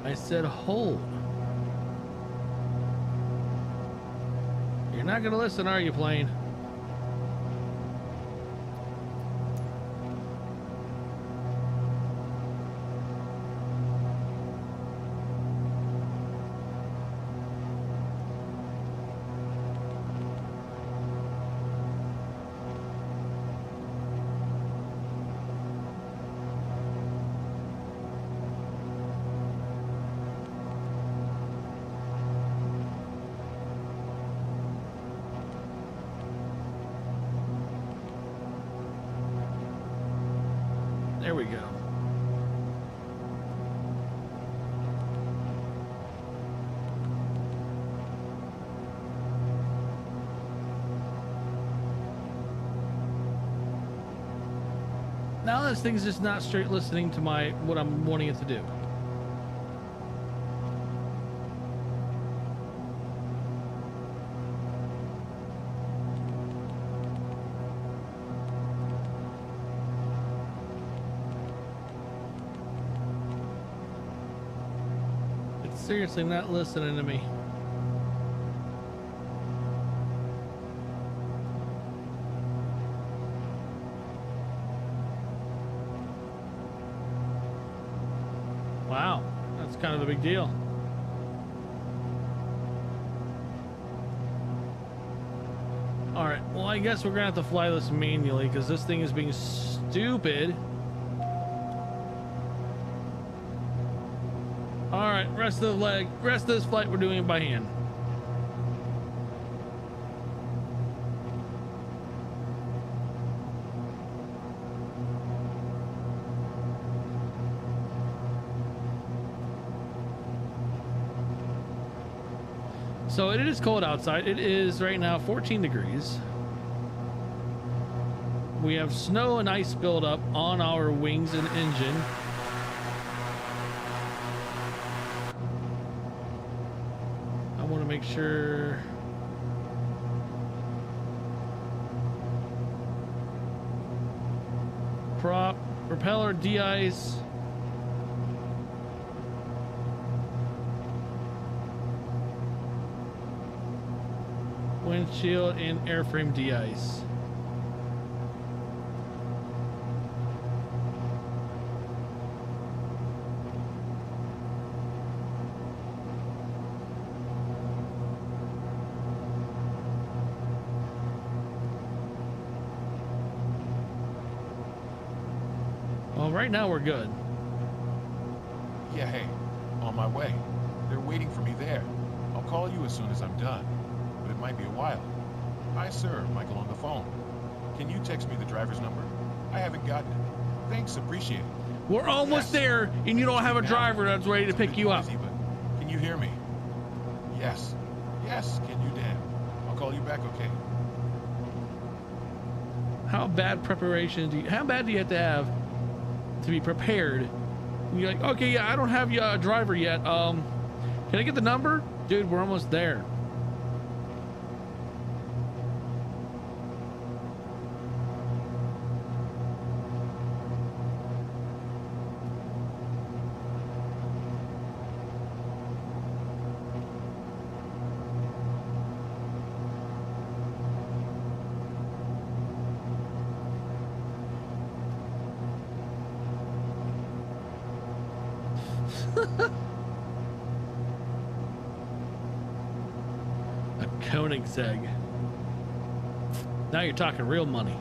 I said hold. You're not gonna listen, are you, plane? There we go. Now this thing's just not straight listening to what I'm wanting it to do. It's seriously not listening to me. Wow, that's kind of a big deal. All right, well, I guess we're gonna have to fly this manually because this thing is being stupid. All right, rest of this flight we're doing it by hand. So it is cold outside. It is right now 14 degrees. We have snow and ice buildup on our wings and engine. I want to make sure. Propeller de-ice. Windshield and airframe de-ice. Well, right now we're good. Yeah, hey, on my way. They're waiting for me there. I'll call you as soon as I'm done. But it might be a while. Hi, sir. Michael on the phone. Can you text me the driver's number? I haven't gotten it. Thanks, appreciate it. We're almost there, and you don't have a driver that's ready to It's a pick bit you up. noisy, but can you hear me? Yes. Yes, can you, Dan? I'll call you back, okay? How bad preparation how bad do you have to be prepared? And you're like, okay, yeah, I don't have a driver yet. Can I get the number? Dude, we're almost there. A Koenigsegg. Now you're talking real money.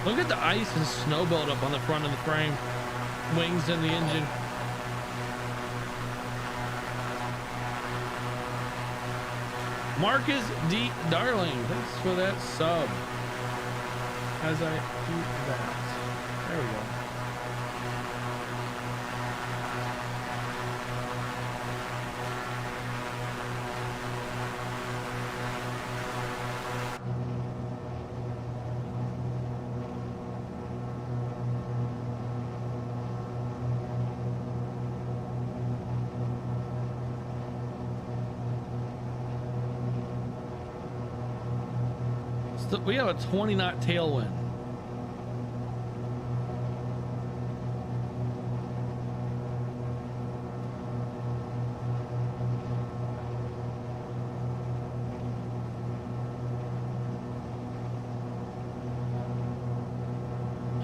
Look at the ice and snow buildup on the front of the frame, wings, and the engine. Marcus D. Darling, thanks for that sub. As I do that. There we go. So we have a 20 knot tailwind.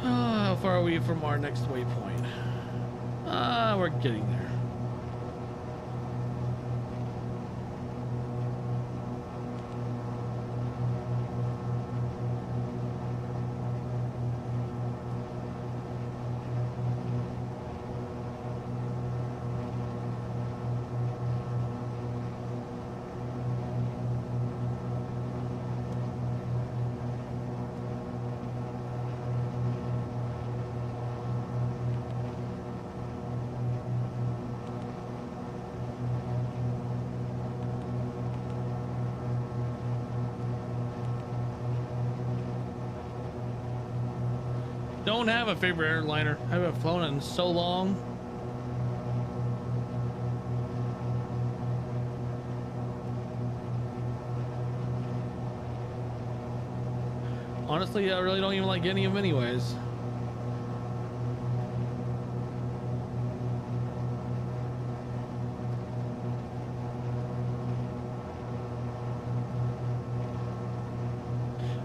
How far are we from our next waypoint? We're getting there. Don't have a favorite airliner. I haven't flown it in so long. Honestly, I really don't even like any of them anyways.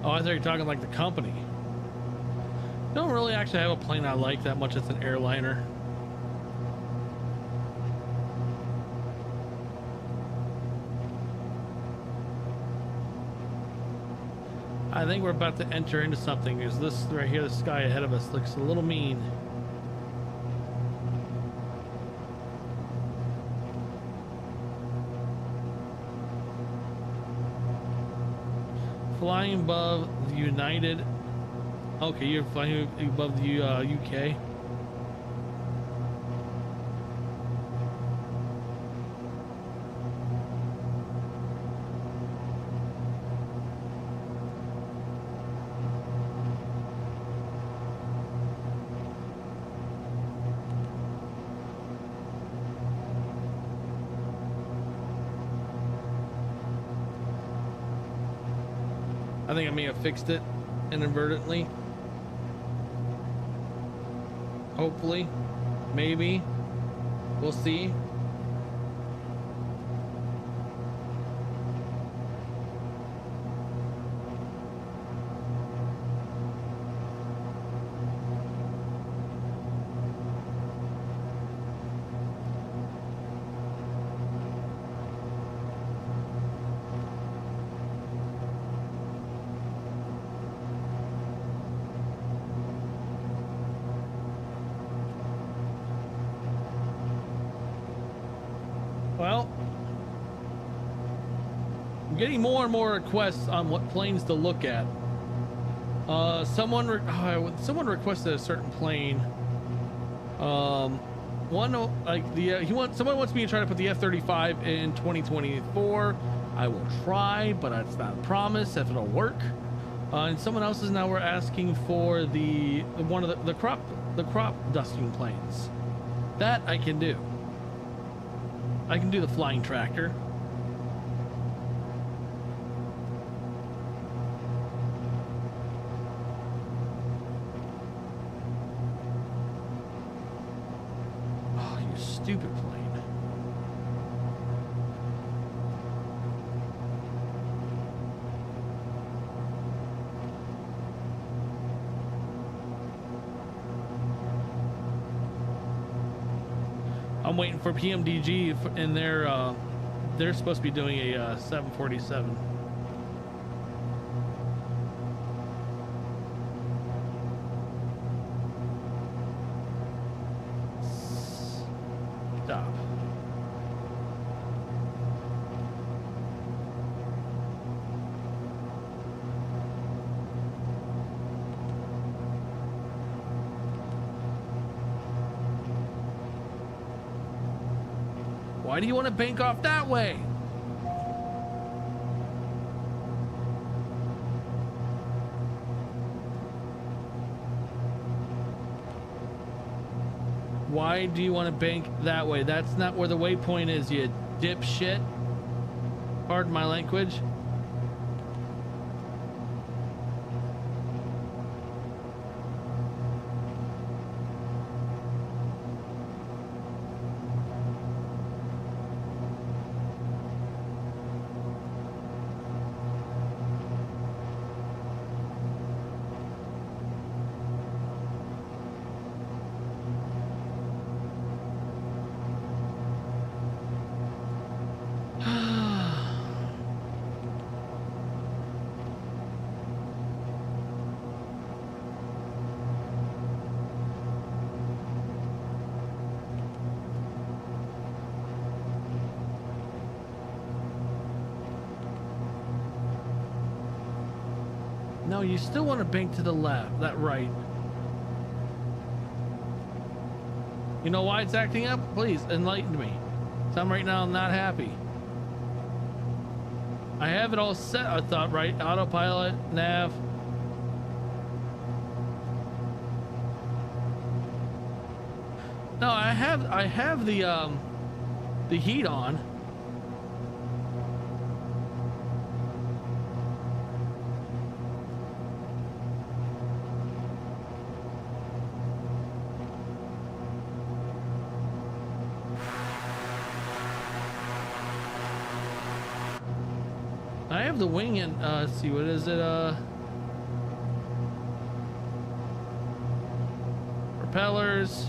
Oh, I thought you were talking like the company. Don't really actually have a plane I like that much as an airliner. I think we're about to enter into something. Is this right here, the sky ahead of us looks a little mean. Flying above the United. Okay, you're flying above the UK. I think I may have fixed it inadvertently. Hopefully, maybe, we'll see. Well, I'm getting more and more requests on what planes to look at. Someone requested a certain plane. Someone wants me to try to put the F-35 in 2024. I will try, but that's not a promise if it'll work. And someone else is now asking for one of the crop dusting planes. That I can do. I can do the flying tractor. Oh, you stupid plane. I'm waiting for PMDG and they're supposed to be doing a 747. Stop. Why do you want to bank off that way? Why do you want to bank that way? That's not where the waypoint is, you dipshit. Pardon my language. No, you still want to bank to the left, that right. You know why it's acting up? Please enlighten me. So I'm right now not happy. I have it all set, I thought, right? Autopilot, nav. No, I have the heat on. I have the wing in, let's see, what is it, propellers.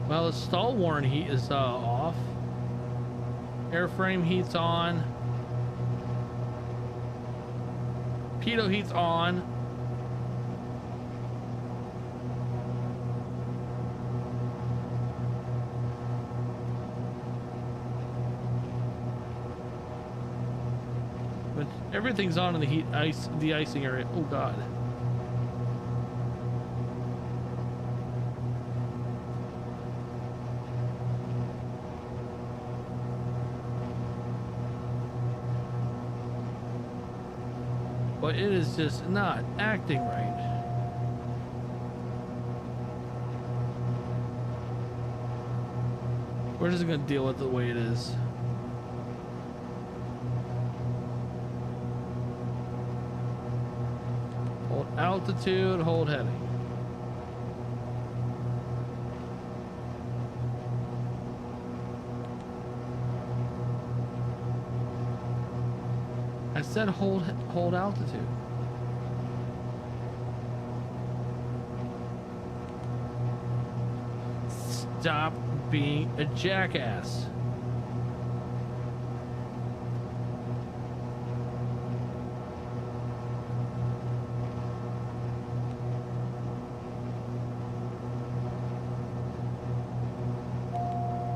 Well, the stall warning heat is off. Airframe heat's on. Pitot heat's on. But everything's on in the heat the icing area. Oh God. But it is just not acting right. We're just gonna deal with the way it is. Hold altitude, hold heading. I said hold altitude. Stop being a jackass.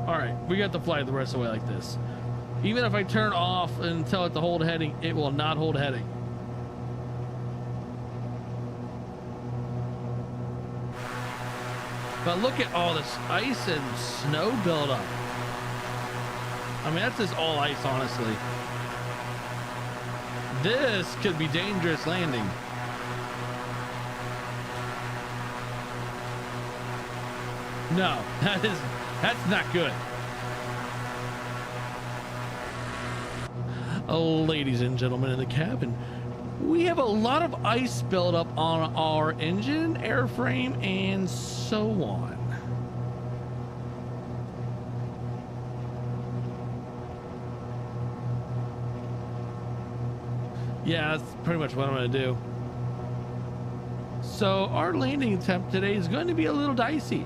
All right, we got to fly the rest of the way like this. Even if I turn off and tell it to hold heading, it will not hold heading. But look at all this ice and snow buildup. I mean, that's just all ice, honestly. This could be dangerous landing. No, that's not good. Oh, ladies and gentlemen in the cabin, we have a lot of ice buildup on our engine, airframe, and so on. Yeah, that's pretty much what I'm going to do. So our landing attempt today is going to be a little dicey.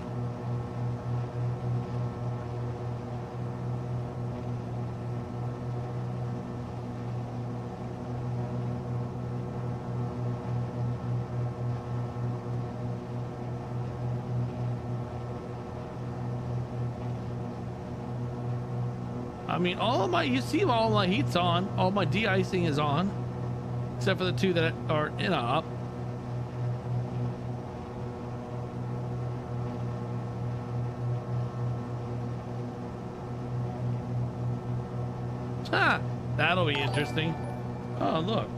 I mean, you see all my heat's on, all my de-icing is on, except for the two that are in up. Ha! That'll be interesting. Oh, look.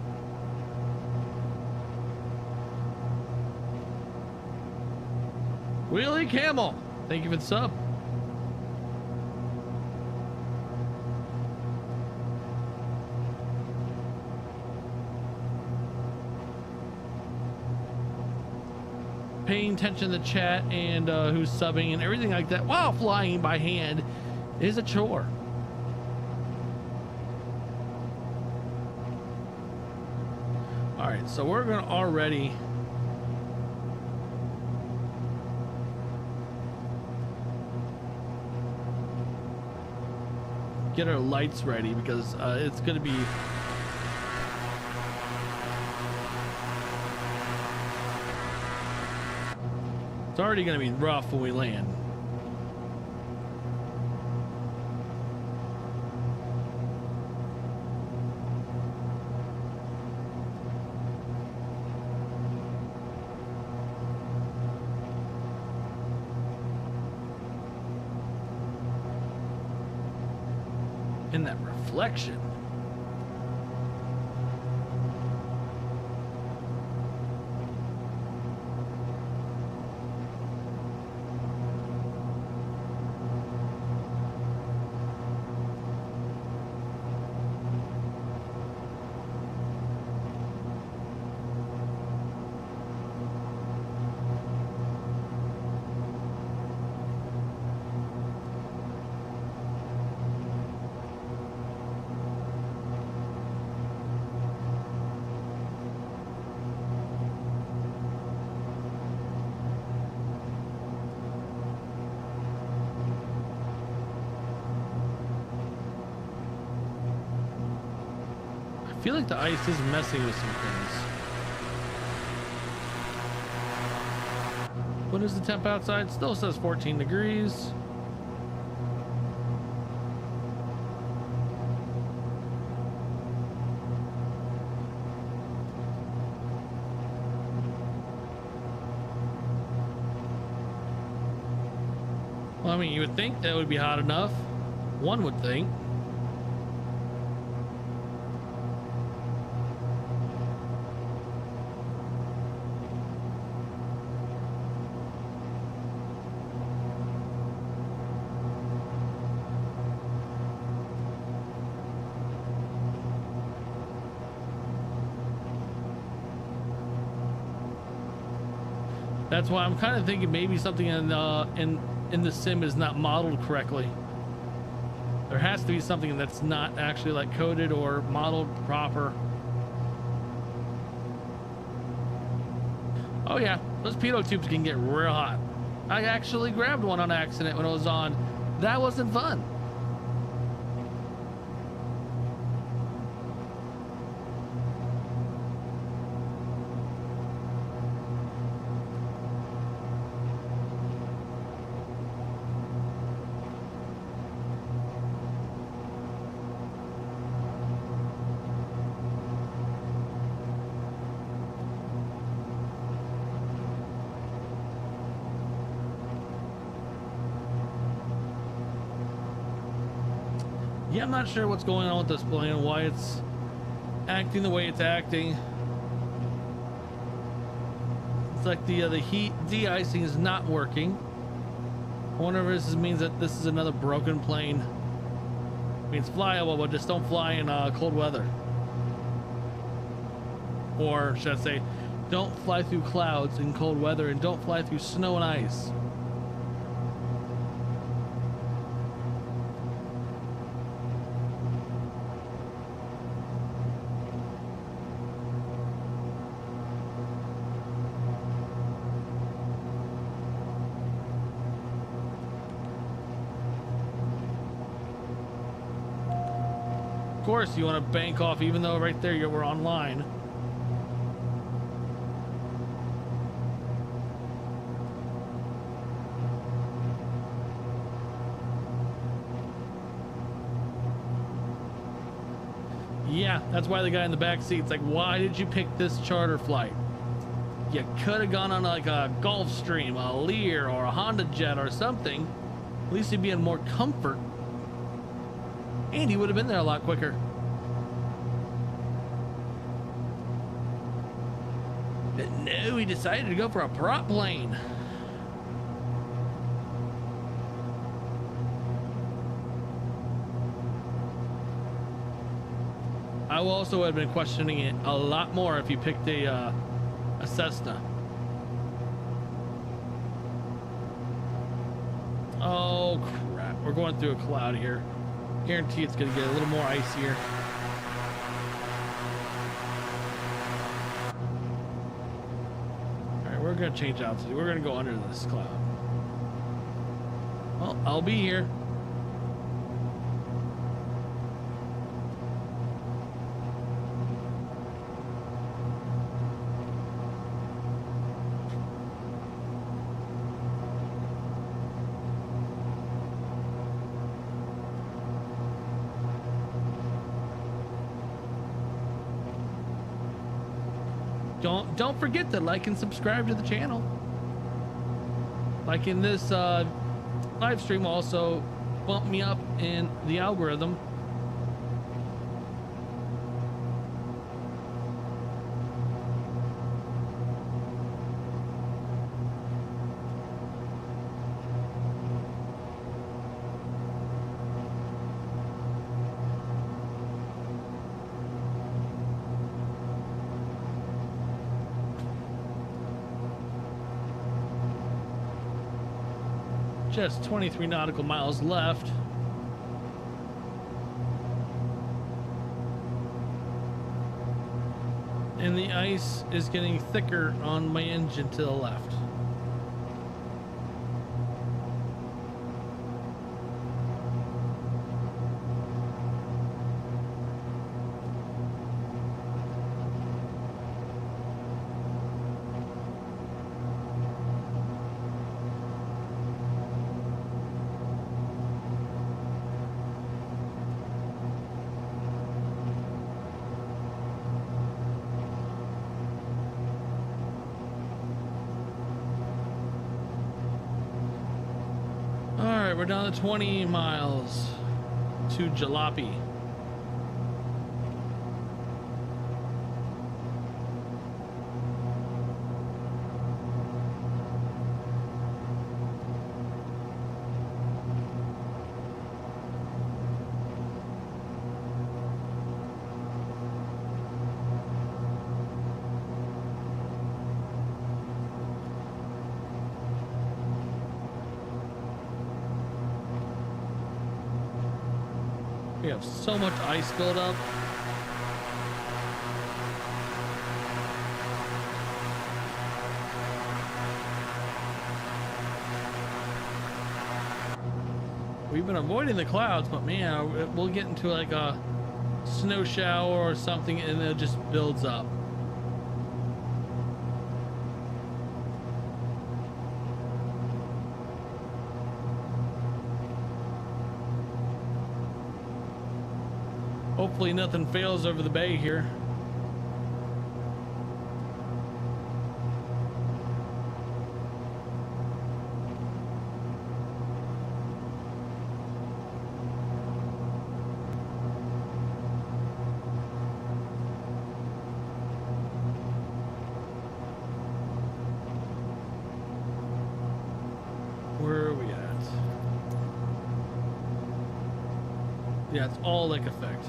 Wheelie Camel, thank you for the sub. Paying attention to the chat and who's subbing and everything like that while flying by hand is a chore. All right, so we're gonna already get our lights ready because it's gonna be it's already going to be rough when we land. In that reflection. feel like the ice is messing with some things. What is the temp outside? Still says 14 degrees. Well, I mean, you would think that would be hot enough. One would think. That's why I'm kind of thinking maybe something in the sim is not modeled correctly. There has to be something that's not actually like coded or modeled proper. Oh yeah, those pitot tubes can get real hot. I actually grabbed one on accident when it was on. That wasn't fun. Yeah, I'm not sure what's going on with this plane and why it's acting the way it's acting. It's like the heat de-icing is not working. I wonder if this means that this is another broken plane. I mean, it's flyable, but just don't fly in cold weather. Or should I say, don't fly through clouds in cold weather and don't fly through snow and ice. Of course you want to bank off even though right there we're online. Yeah, that's why the guy in the back seat's like, why did you pick this charter flight? You could have gone on like a Gulfstream, a Lear, or a Honda Jet or something. At least you'd be in more comfort. And he would have been there a lot quicker. But no, he decided to go for a prop plane. I will also have been questioning it a lot more if you picked a Cessna. Oh crap, we're going through a cloud here. Guarantee it's gonna get a little more icier. All right, we're gonna change altitude. We're gonna go under this cloud. Well, I'll be here. Don't forget to like and subscribe to the channel. Like in this live stream will also bump me up in the algorithm. Just 23 nautical miles left. And the ice is getting thicker on my engine to the left. right, we're down to 20 miles to Jalopy. We have so much ice buildup. We've been avoiding the clouds, but man, we'll get into like a snow shower or something and it just builds up. Hopefully nothing fails over the bay here. Where are we at? Yeah, it's all lake effect.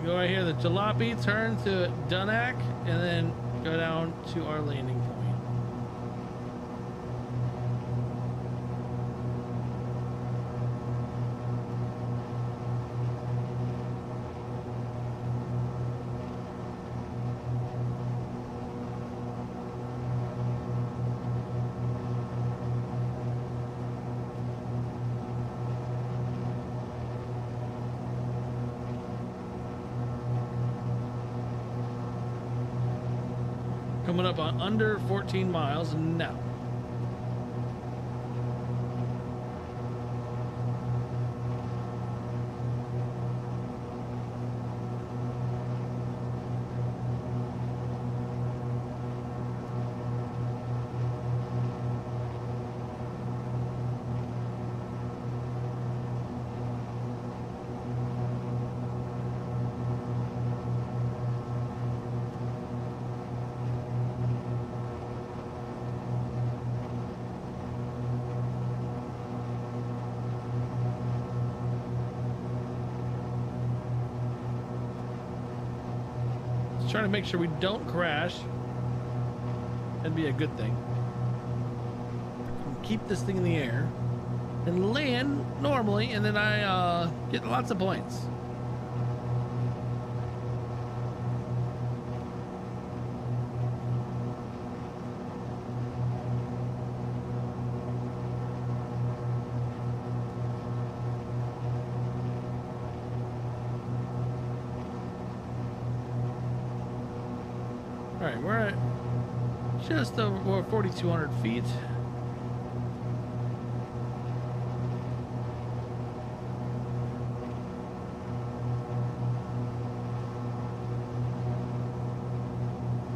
Go right here, the Jalopy, turn to Dunak, and then go down to our landing point. Coming up on under 14 miles now. Trying to make sure we don't crash. That'd be a good thing. Keep this thing in the air and land normally, and then I get lots of points. All right, we're at just over 4,200 feet.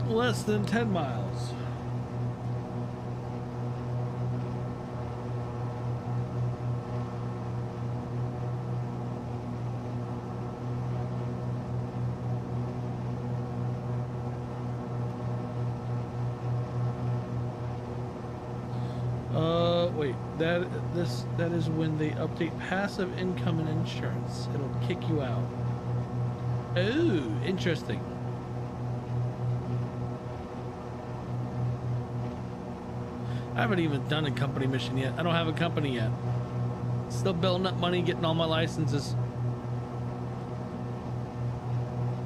Less than 10 miles. Wait, that is when they update passive income and insurance. It'll kick you out. Ooh, interesting. I haven't even done a company mission yet. I don't have a company yet. Still building up money, getting all my licenses.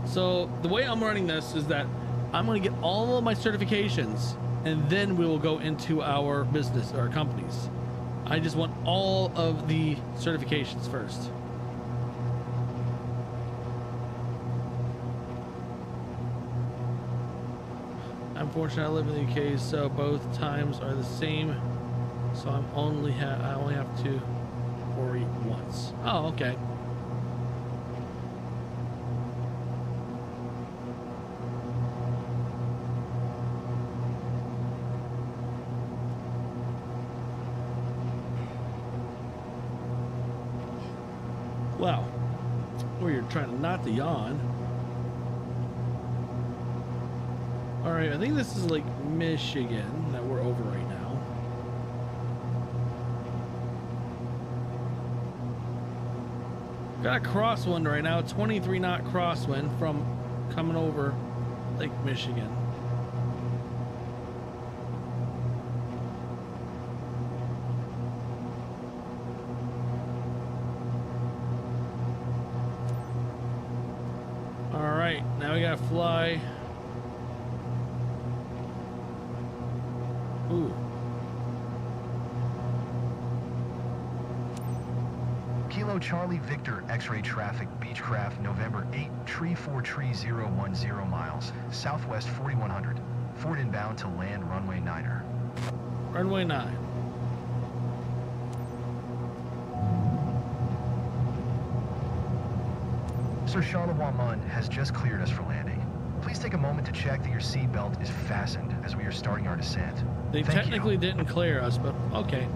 So the way I'm running this is that I'm going to get all of my certifications and then we will go into our business, our companies. I just want all of the certifications first. Unfortunately, I live in the UK, so both times are the same. So I only have to worry once. Oh, okay. Wow. Or you're trying not to yawn. All right, I think this is like Michigan that we're over right now. Got a crosswind right now, 23 knot crosswind from coming over Lake Michigan. All right, now we gotta fly. Ooh. Kilo Charlie Victor X-ray traffic Beechcraft November 8 tree 43010 miles southwest 4100 Ford inbound to land runway 9er. Runway 9. Sir Charlevoix Munn has just cleared us for landing. Please take a moment to check that your seatbelt is fastened as we are starting our descent. They Thank technically you. didn't clear us, but okay.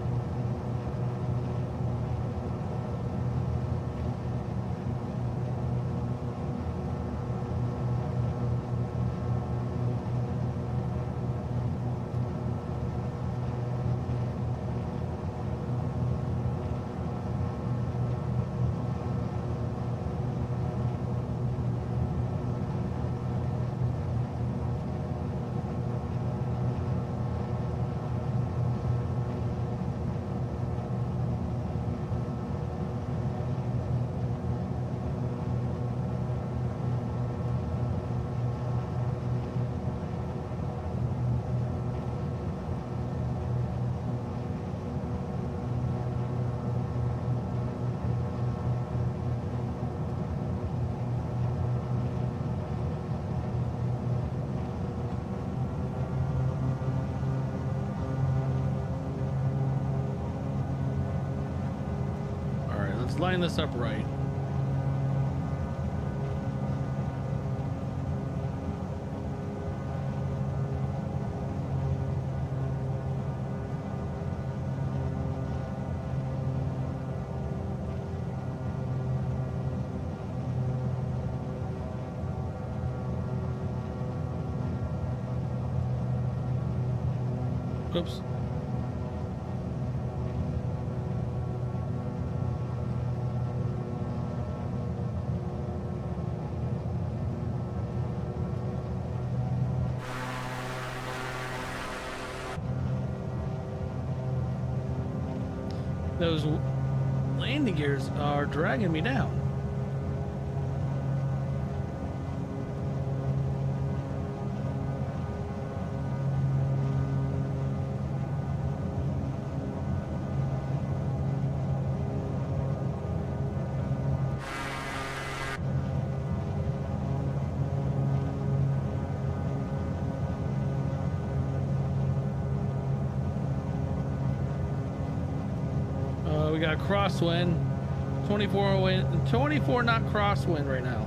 Let's line this up right. Oops. Those landing gears are dragging me down. We got a crosswind, 24 knot crosswind right now.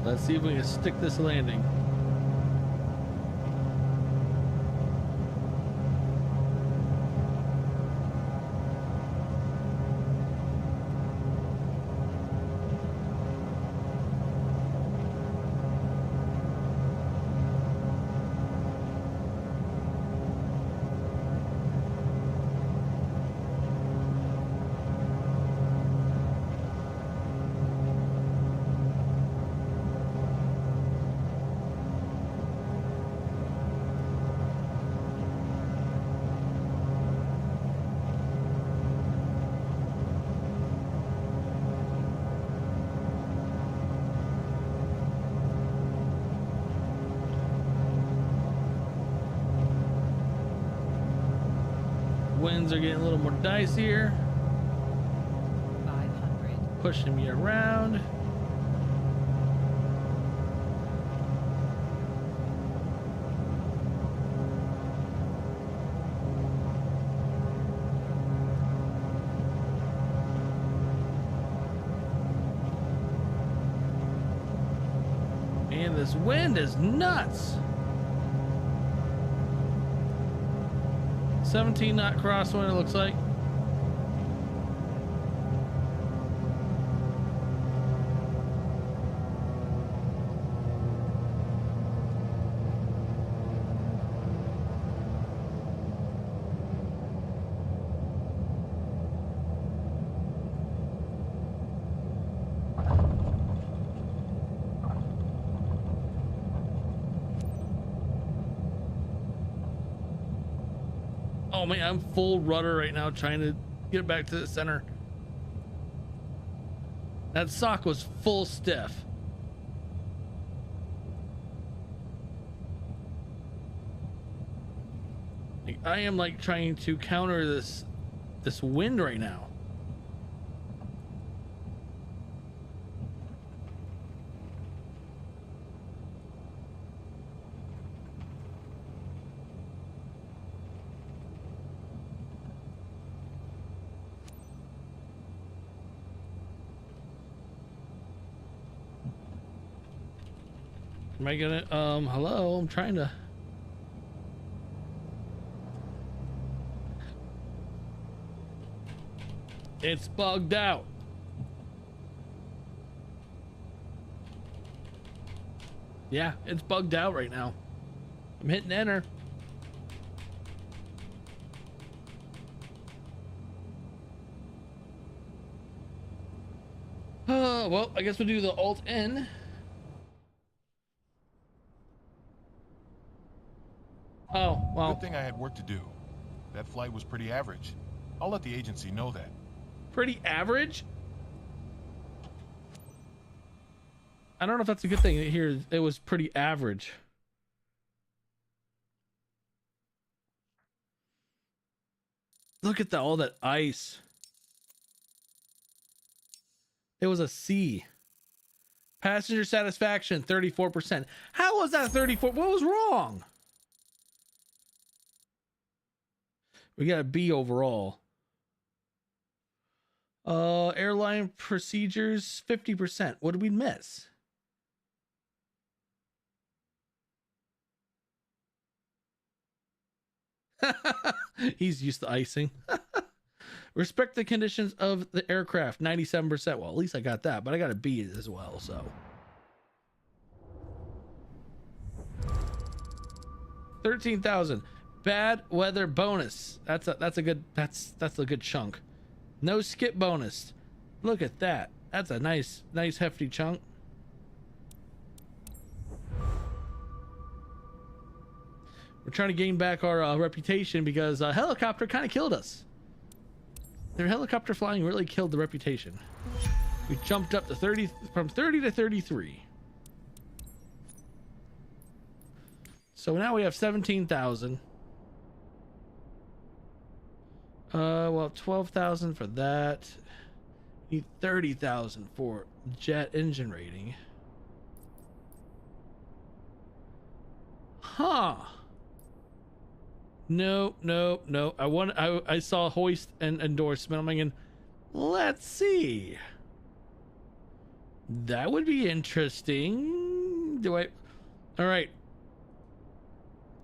Let's see if we can stick this landing. winds are getting a little more dicier, 500. pushing me around. And this wind is nuts. 17 knot crosswind, it looks like. Oh man, I'm full rudder right now trying to get back to the center. That sock was full stiff. Like, I am like trying to counter this wind right now. Am I gonna, hello, I'm trying to. It's bugged out. Yeah, it's bugged out right now. I'm hitting enter. Well, I guess we'll do the Alt N. Oh, well. Good thing I had work to do. That flight was pretty average. I'll let the agency know that. Pretty average? I don't know if that's a good thing. Here, it was pretty average. Look at all that ice. It was a C. Passenger satisfaction, 34%. How was that 34? What was wrong? We got a B overall. Airline procedures, 50%. What did we miss? He's used to icing. Respect the conditions of the aircraft, 97%. Well, at least I got that, but I got a B as well, so. 13,000. Bad weather bonus. That's a good chunk. No skip bonus. Look at that. That's a nice hefty chunk. We're trying to gain back our reputation because a helicopter kind of killed us. Their helicopter flying really killed the reputation. We jumped up to 30, from 30 to 33. So now we have 17,000. Well, 12,000 for that. Need 30,000 for jet engine rating. Huh. No. I saw hoist and endorsement. I'm thinking, let's see. That would be interesting. All right.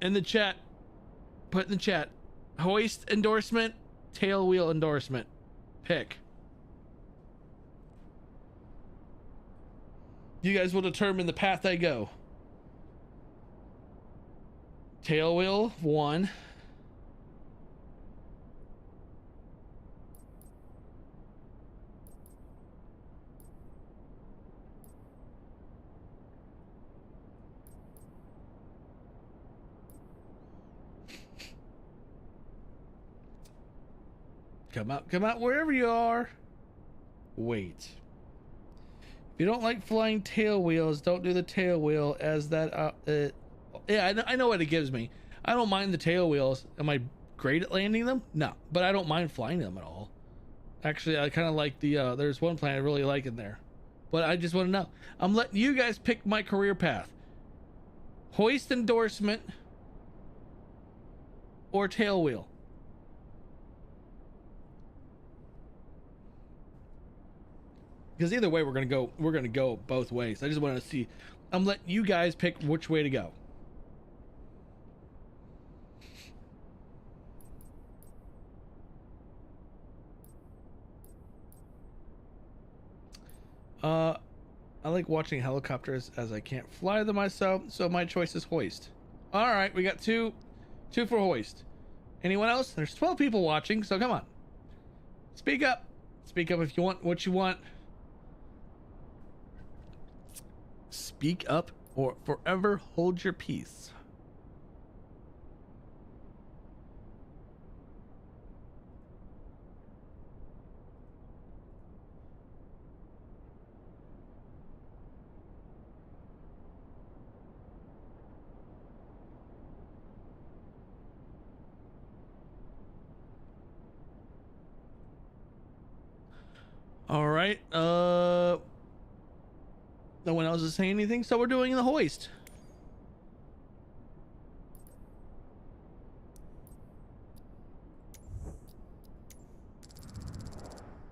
In the chat, put in the chat, hoist endorsement, tail wheel endorsement. Pick. You guys will determine the path I go. Tail wheel, 1. Come out wherever you are. Wait. If you don't like flying tail wheels, don't do the tail wheel as that. Yeah, I know what it gives me. I don't mind the tail wheels. Am I great at landing them? No, but I don't mind flying them at all. Actually, I kind of like the, there's one plane I really like in there. But I just want to know. I'm letting you guys pick my career path. Hoist endorsement or tail wheel. Because either way, we're gonna go both ways. I just want to see. I'm letting you guys pick which way to go. I like watching helicopters as I can't fly them myself, so my choice is hoist. All right, we got two for hoist. Anyone else? There's 12 people watching, so come on. Speak up. Speak up if you want what you want. Speak up or forever hold your peace. All right. No one else is saying anything, so we're doing the hoist.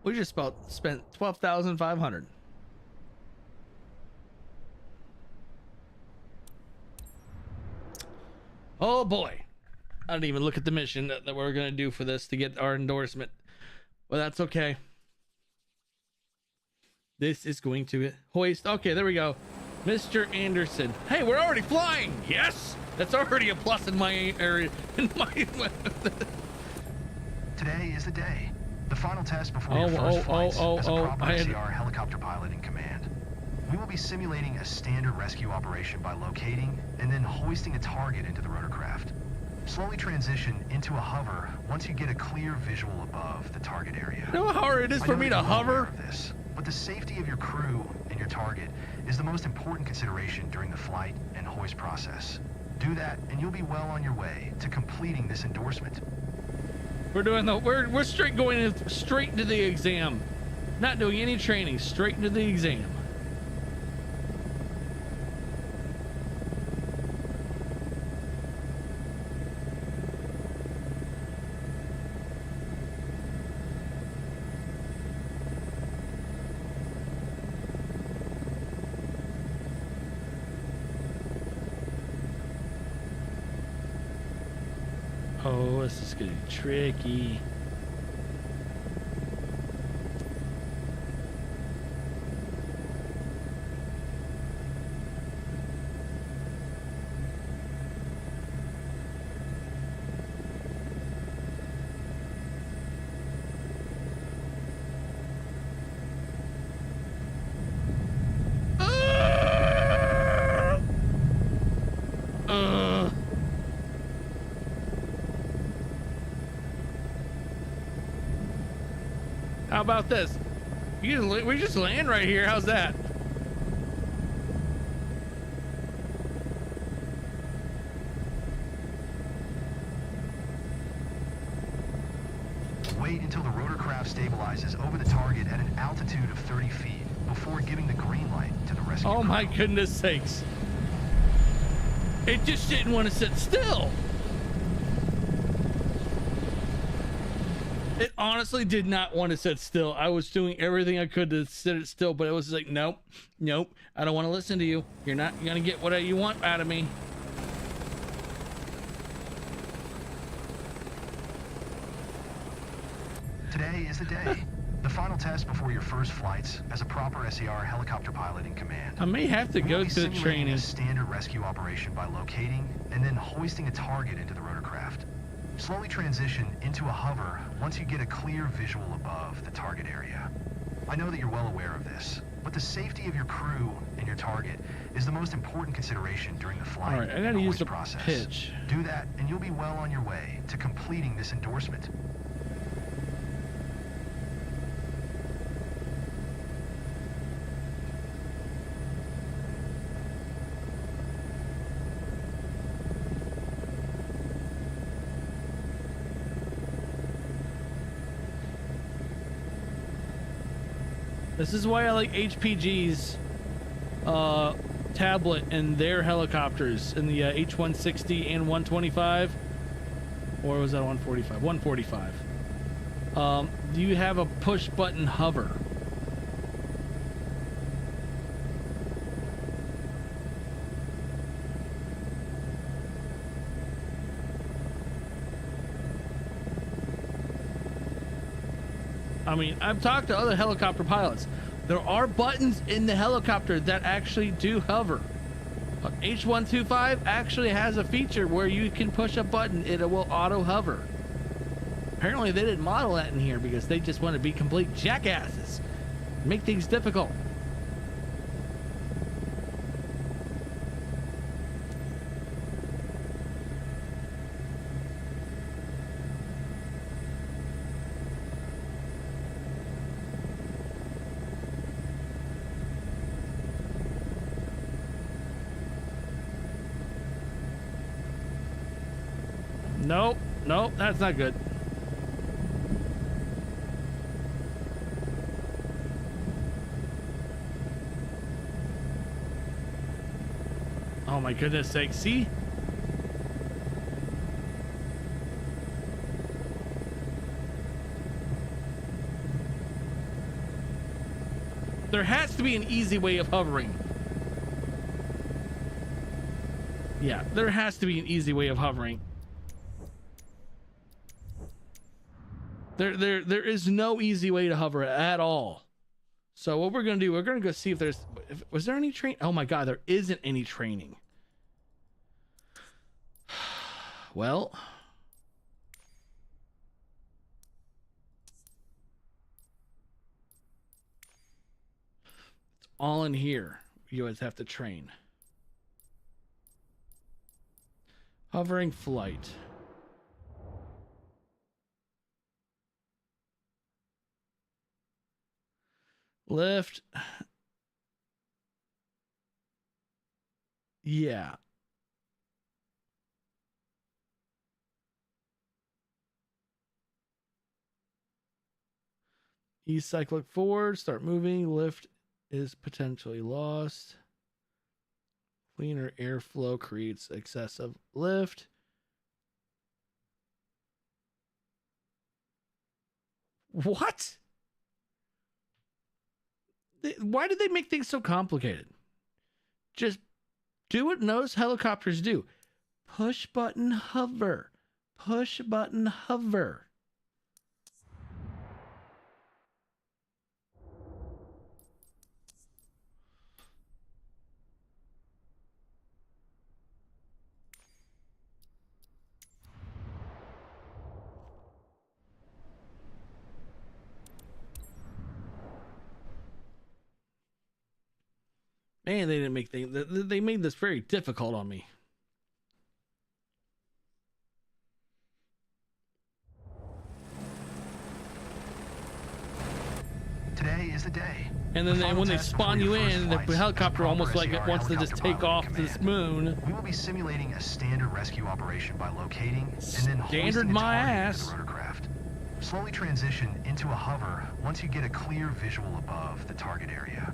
We just about spent 12,500. Oh boy. I didn't even look at the mission that we're going to do for this to get our endorsement. Well, that's okay. This is going to hoist. Okay, there we go. Mr. Anderson. Hey, we're already flying. Yes. That's already a plus in my area. Today is the day. The final test before your first flights as a proper SCR helicopter pilot in command. We will be simulating a standard rescue operation by locating and then hoisting a target into the rotorcraft. Slowly transition into a hover once you get a clear visual above the target area. You know how hard it is for me to hover? But the safety of your crew and your target is the most important consideration during the flight and hoist process. Do that and you'll be well on your way to completing this endorsement. We're doing we're straight going straight into the exam. Not doing any training, straight into the exam. Oh, this is getting tricky. How about this? We just land right here. How's that? Wait until the rotorcraft stabilizes over the target at an altitude of 30 feet before giving the green light to the rescue crew. Oh my goodness sakes. It just didn't want to sit still. It honestly did not want to sit still. I was doing everything I could to sit it still, but it was like, nope, nope. I don't want to listen to you. You're not going to get what you want out of me. Today is the day. The final test before your first flights as a proper SCR helicopter pilot in command. I may have to go through the training. A standard rescue operation by locating and then hoisting a target into the rotorcraft. Slowly transition into a hover once you get a clear visual above the target area. I know that you're well aware of this, but the safety of your crew and your target is the most important consideration during the flight. All right, I gotta use the process. pitch. Do that and you'll be well on your way to completing this endorsement. This is why I like HPG's tablet and their helicopters in the H-160 and 125. Or was that 145? 145. You have a push button hover. I mean, I've talked to other helicopter pilots. There are buttons in the helicopter that actually do hover. H-125 actually has a feature where you can push a button, it will auto hover. Apparently they didn't model that in here because they just want to be complete jackasses. Make things difficult. Nope, nope, that's not good. Oh my goodness sake, see? There has to be an easy way of hovering. Yeah, there has to be an easy way of hovering. There is no easy way to hover at all. So what we're gonna do, we're gonna go see if there's, was there any train? Oh my God, there isn't any training. Well, it's all in here. You always have to train. Hovering flight. Lift. Yeah. E-cyclic forward, start moving. Lift is potentially lost. Cleaner airflow creates excessive lift. What? Why did they make things so complicated? Just do what most helicopters do. Push button hover. Push button hover. Man, they didn't make things. They made this very difficult on me. Today is the day. And then when they spawn you in, the helicopter almost like it wants to just take off to this moon. We will be simulating a standard rescue operation by locating and then Standard hoisting my the target ass. of the rotorcraft. Slowly transition into a hover once you get a clear visual above the target area.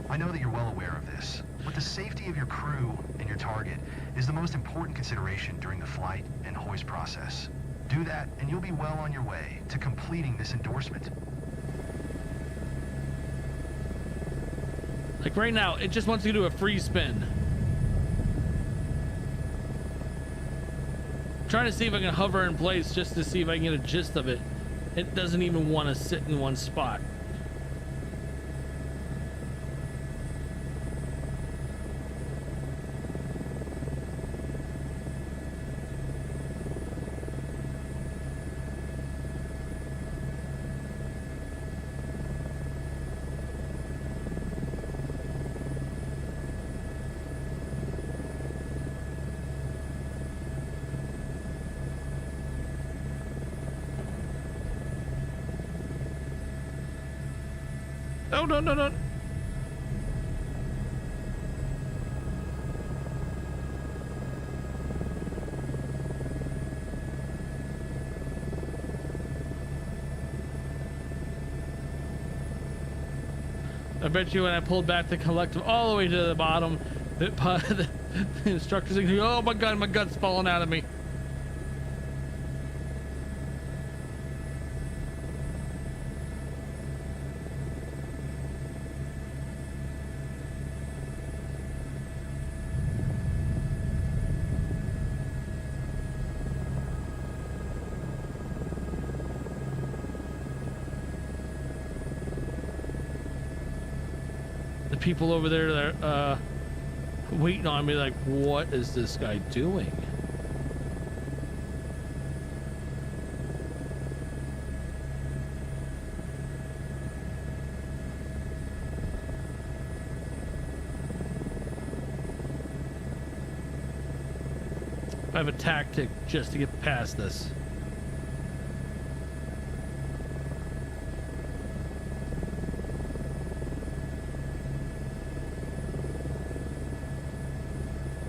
I know that you're well aware of this, but the safety of your crew and your target is the most important consideration during the flight and hoist process. Do that and you'll be well on your way to completing this endorsement. Like right now, it just wants to do a free spin. I'm trying to see if I can hover in place just to see if I can get a gist of it. It doesn't even want to sit in one spot. Oh, no, no, no. I bet you when I pulled back the collective all the way to the bottom, the instructor's like, oh my god, my gut's falling out of me. People over there that are waiting on me like, what is this guy doing? I have a tactic just to get past this.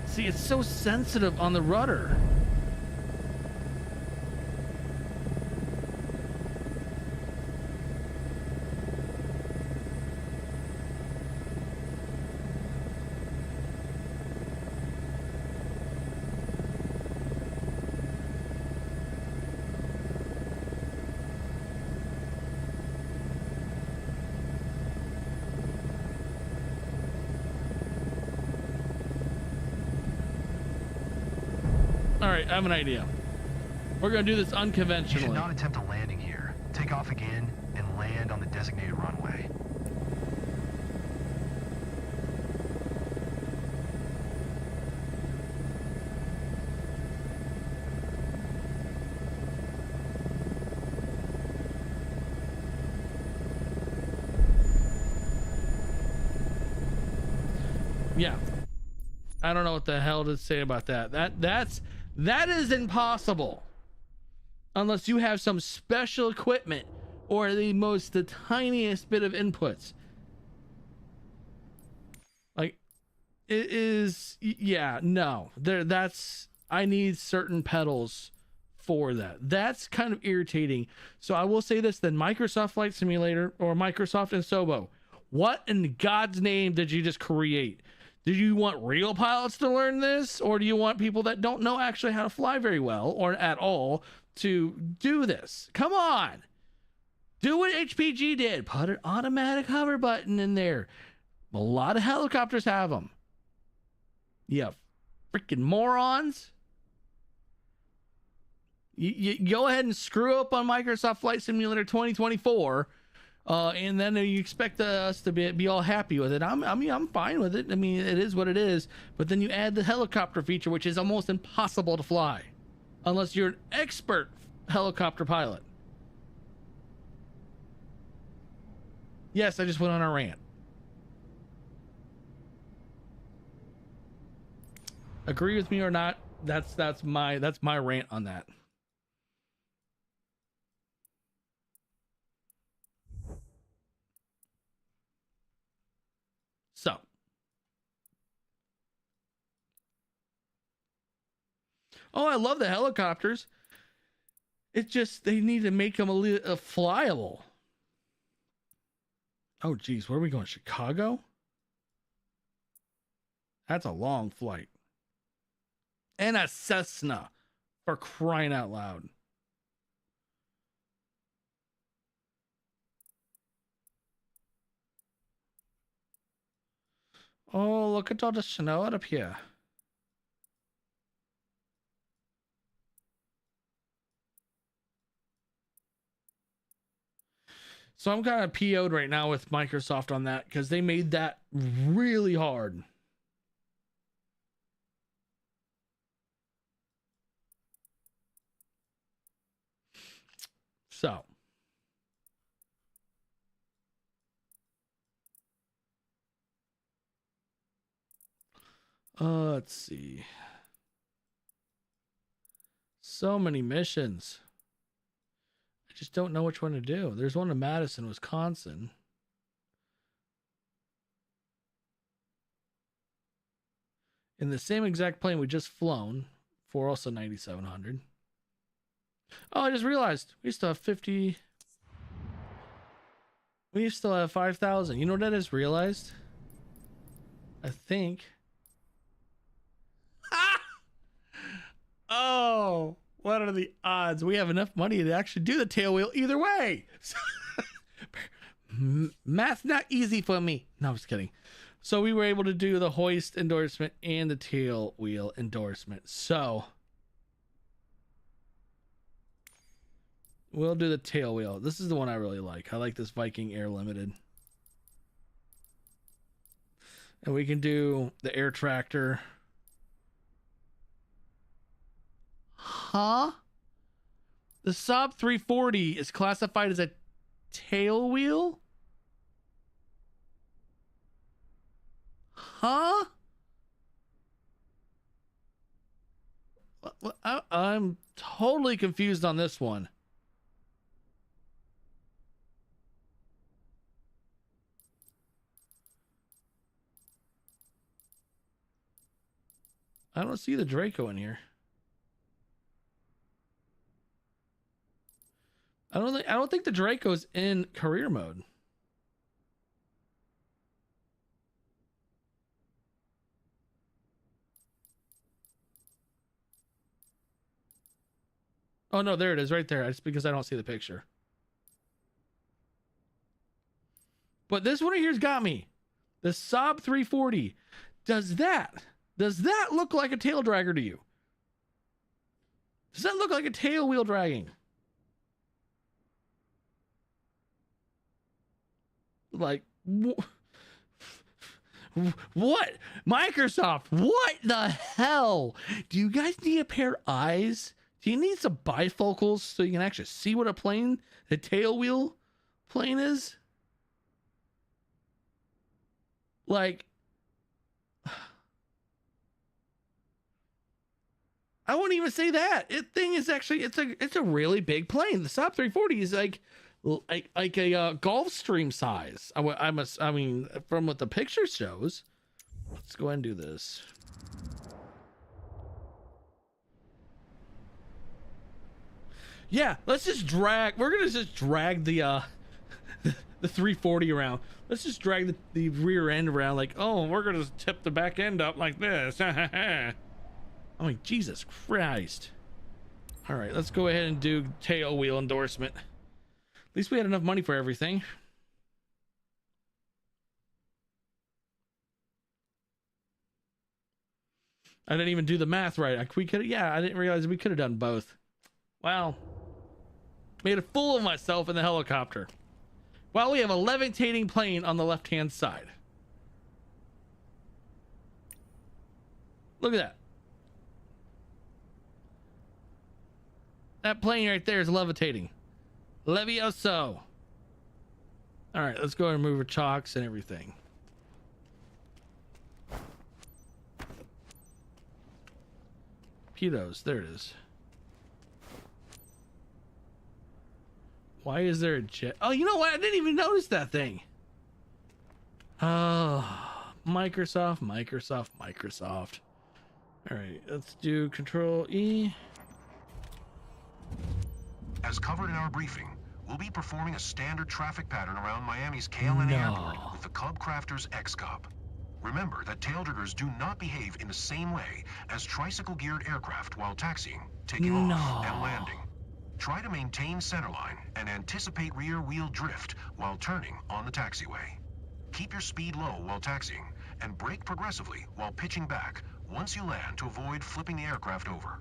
See, it's so sensitive on the rudder. All right, I have an idea. We're gonna do this You should unconventionally. not attempt a landing here. Take off again and land on the designated runway. Yeah. I don't know what the hell to say about that. That is impossible. Unless you have some special equipment or the tiniest bit of inputs. Like it is, yeah, no. I need certain pedals for that. That's kind of irritating. So I will say this, then Microsoft Flight Simulator or Microsoft and Sobo, what in God's name did you just create? Do you want real pilots to learn this, or do you want people that don't know actually how to fly very well or at all to do this? Come on. Do what HPG did. Put an automatic hover button in there. A lot of helicopters have them. Yeah, freaking morons. You go ahead and screw up on Microsoft Flight Simulator 2024. And then you expect us to be all happy with it. I'm fine with it. I mean, it is what it is. But then you add the helicopter feature, which is almost impossible to fly, unless you're an expert helicopter pilot. Yes, I just went on a rant. Agree with me or not? That's my rant on that. So, oh, I love the helicopters. It's just they need to make them a little flyable. Oh, geez, where are we going? Chicago? That's a long flight. And a Cessna, for crying out loud. Oh, look at all the snow up here. So I'm kind of PO'd right now with Microsoft on that because they made that really hard. So. Let's see. So many missions. I just don't know which one to do. There's one in Madison, Wisconsin. In the same exact plane we just flown for also 9,700. Oh, I just realized we still have 50. We still have 5,000. You know what I just realized? I think. Ah! Oh, what are the odds? We have enough money to actually do the tail wheel either way. Math's not easy for me. No, I'm just kidding. So we were able to do the hoist endorsement and the tail wheel endorsement. So we'll do the tail wheel. This is the one I really like. I like this Viking Air Limited. And we can do the air tractor. Huh? The Saab 340 is classified as a tail wheel? Huh? I'm totally confused on this one. I don't see the Draco in here. I don't think the Draco's in career mode. Oh no, there it is right there. It's because I don't see the picture. But this one here's got me. The Saab 340. Does that look like a tail dragger to you? Does that look like a tail wheel dragging? Like, what? Microsoft, what the hell? Do you guys need a pair of eyes? Do you need some bifocals so you can actually see what a tail wheel plane is? Like, I wouldn't even say that. Thing is actually, it's a really big plane. The Saab 340 is like a Gulfstream size. I mean, from what the picture shows. Let's go ahead and do this. Yeah, let's just drag. We're gonna just drag the the 340 around. Let's just drag the rear end around. Like, oh, we're gonna tip the back end up like this. I mean, Jesus Christ. All right, let's go ahead and do tail wheel endorsement. At least we had enough money for everything. I didn't even do the math right. Yeah, I didn't realize we could have done both. Wow. Made a fool of myself in the helicopter. Well, we have a levitating plane on the left-hand side. Look at that. That plane right there is levitating. Levioso. All right, let's go and remove our chocks and everything. Pitos, there it is. Why is there a jet? Oh, you know what? I didn't even notice that thing. Oh, Microsoft. All right, let's do Control E. As covered in our briefing, we'll be performing a standard traffic pattern around Miami's KLM Airport with the Cub Crafters X-Cub. Remember that tail draggers do not behave in the same way as tricycle-geared aircraft while taxiing, taking off, and landing. Try to maintain centerline and anticipate rear wheel drift while turning on the taxiway. Keep your speed low while taxiing and brake progressively while pitching back once you land to avoid flipping the aircraft over.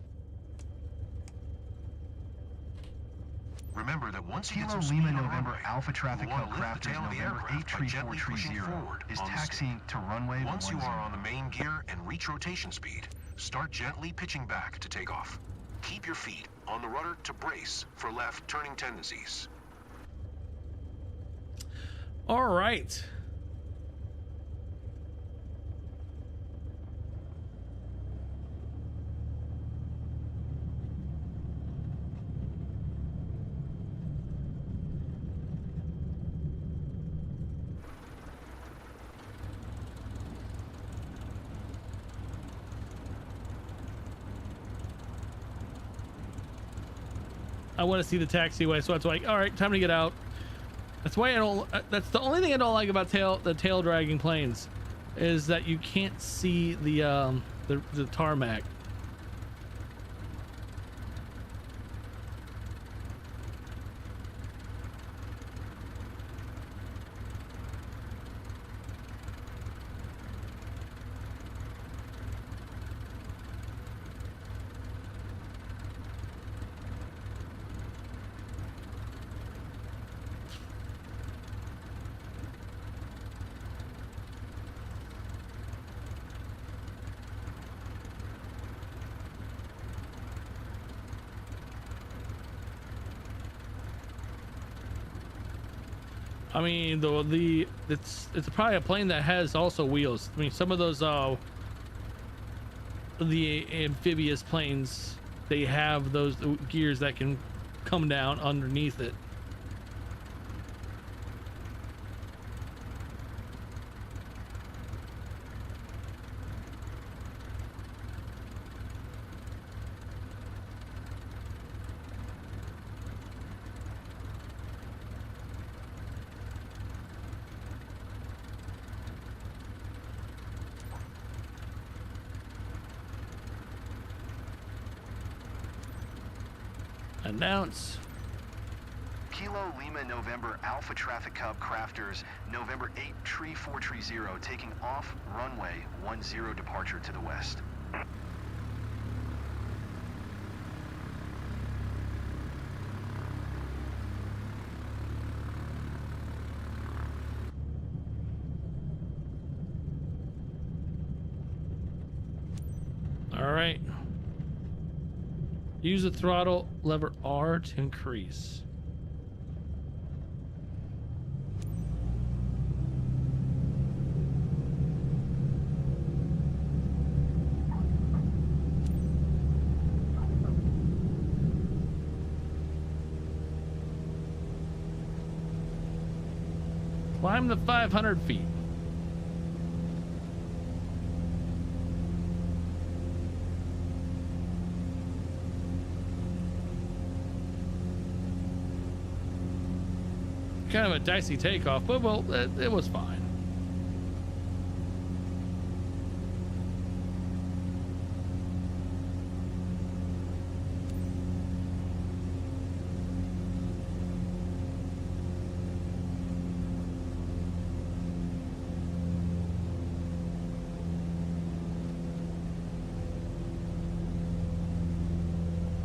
Remember that once you get some speed on the runway, Alpha Traffic you want to lift the tail of the aircraft by gently pushing forward is on the taxiing to runway. Once you are on the main gear and reach rotation speed, start gently pitching back to take off. Keep your feet on the rudder to brace for left turning tendencies. All right. I want to see the taxiway, so it's like, all right, time to get out. That's why I don't. That's the only thing I don't like about the tail dragging planes, is that you can't see the tarmac. I mean, it's probably a plane that has also wheels. I mean, some of those the amphibious planes, they have those gears that can come down underneath it. Announce. Kilo Lima November Alpha Traffic Cub Crafters November 8 Tree 430 taking off runway 10 departure to the west. All right. Use the throttle lever R to increase. Climb the 500 feet. Kind of a dicey takeoff, but well, it was fine.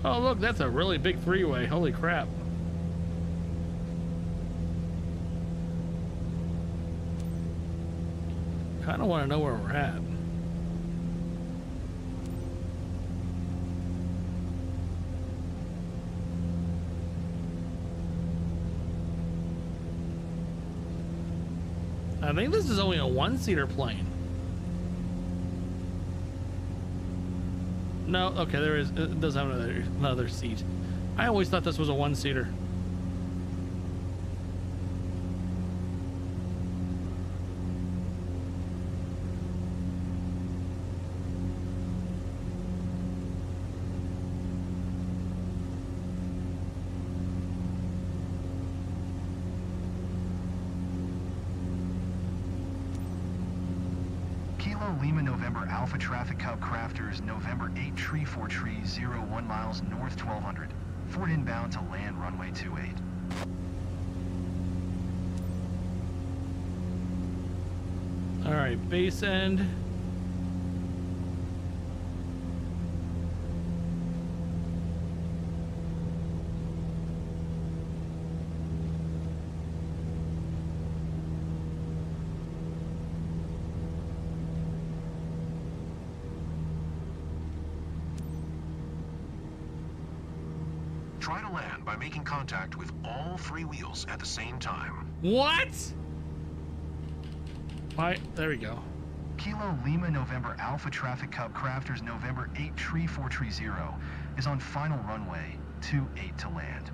Oh, look, that's a really big freeway. Holy crap. Kind of want to know where we're at. I think this is only a one-seater plane. No, okay, there is. It does have another seat. I always thought this was a one-seater. Lima November Alpha Traffic Cub Crafters November 8 Tree 430 1 miles north 1200. Ford inbound to land runway 28. All right, base end. Try to land by making contact with all three wheels at the same time. What? Why? There we go. Kilo Lima November Alpha Traffic Cub Crafters November 8 Tree 430 is on final runway 28 to land.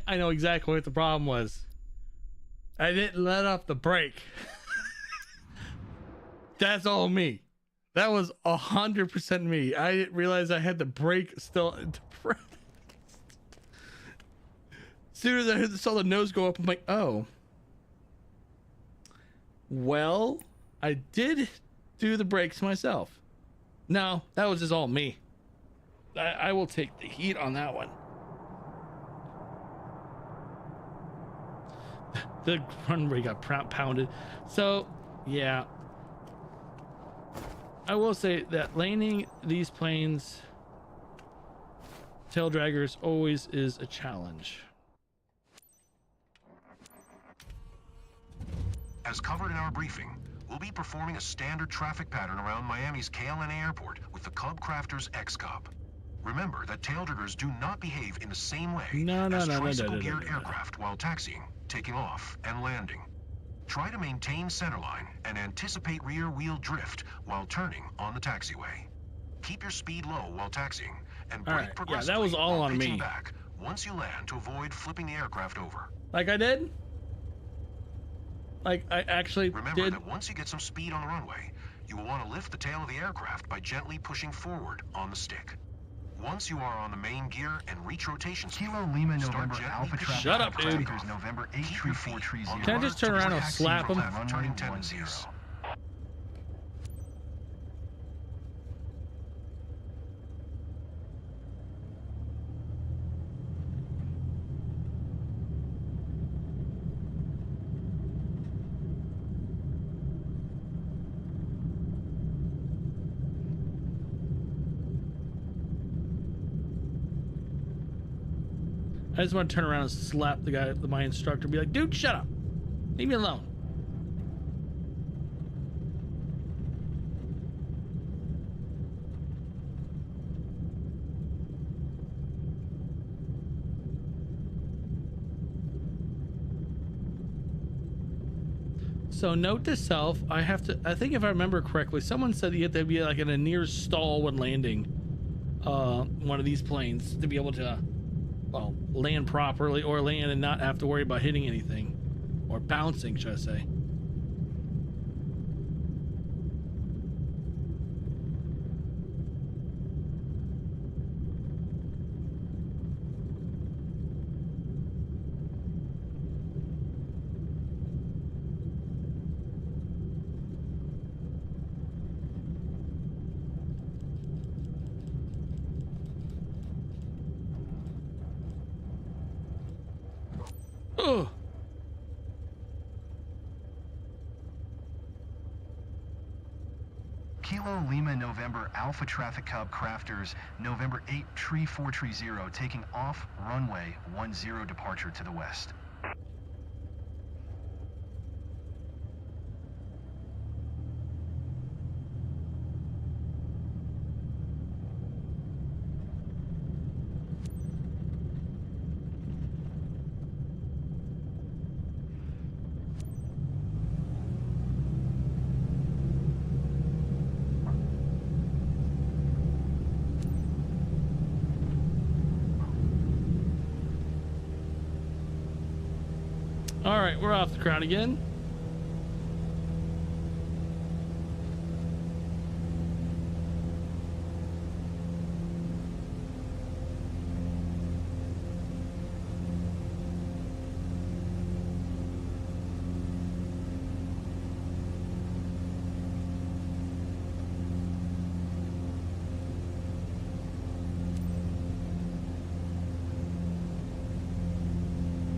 I know exactly what the problem was. I didn't let off the brake. That's all me. That was 100% me. I didn't realize I had the brake still. As soon as I saw the nose go up, I'm like, oh. Well, I did do the brakes myself. No, that was just all me. I will take the heat on that one. The runway got pounded. So, yeah. I will say that landing these planes, tail draggers, always is a challenge. As covered in our briefing, we'll be performing a standard traffic pattern around Miami's KLNA airport with the Cub Crafters X-Cub. Remember that tail draggers do not behave in the same way as tricycle-geared aircraft while taxiing, taking off, and landing. Try to maintain centerline and anticipate rear wheel drift while turning on the taxiway. Keep your speed low while taxiing and brake progressively that was all while on pitching me. back once you land to avoid flipping the aircraft over. Like I did? Like I actually Remember did. that once you get some speed on the runway, you will want to lift the tail of the aircraft by gently pushing forward on the stick. Once you are on the main gear and reach rotation speed, Kilo Lima start November gently Alpha pitching Traffic Shut up, Cub dude. Crafters November Keep your feet 83430. on the Can I just turn around and taxi slap from him? left turning tendencies. I just want to turn around and slap the guy, my instructor, be like, dude, shut up. Leave me alone. So note to self, I think if I remember correctly, someone said you have to be like in a near stall when landing one of these planes to be able to, well, land properly or land and not have to worry about hitting anything or bouncing, should I say. Oh. Kilo Lima November Alpha Traffic Cub Crafters November 83430 taking off runway 10 departure to the west. All right, we're off the ground again.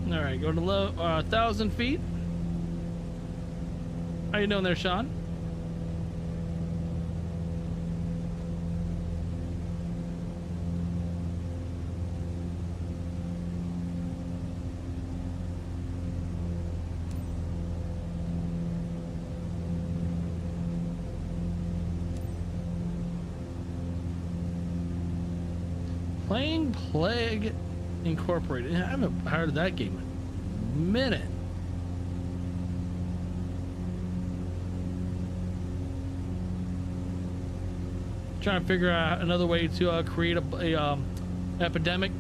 All right, go to low, 1,000 feet. How you doing there, Sean? Playing Plague Incorporated. I haven't heard of that game in a minute. Trying to figure out another way to create a epidemic.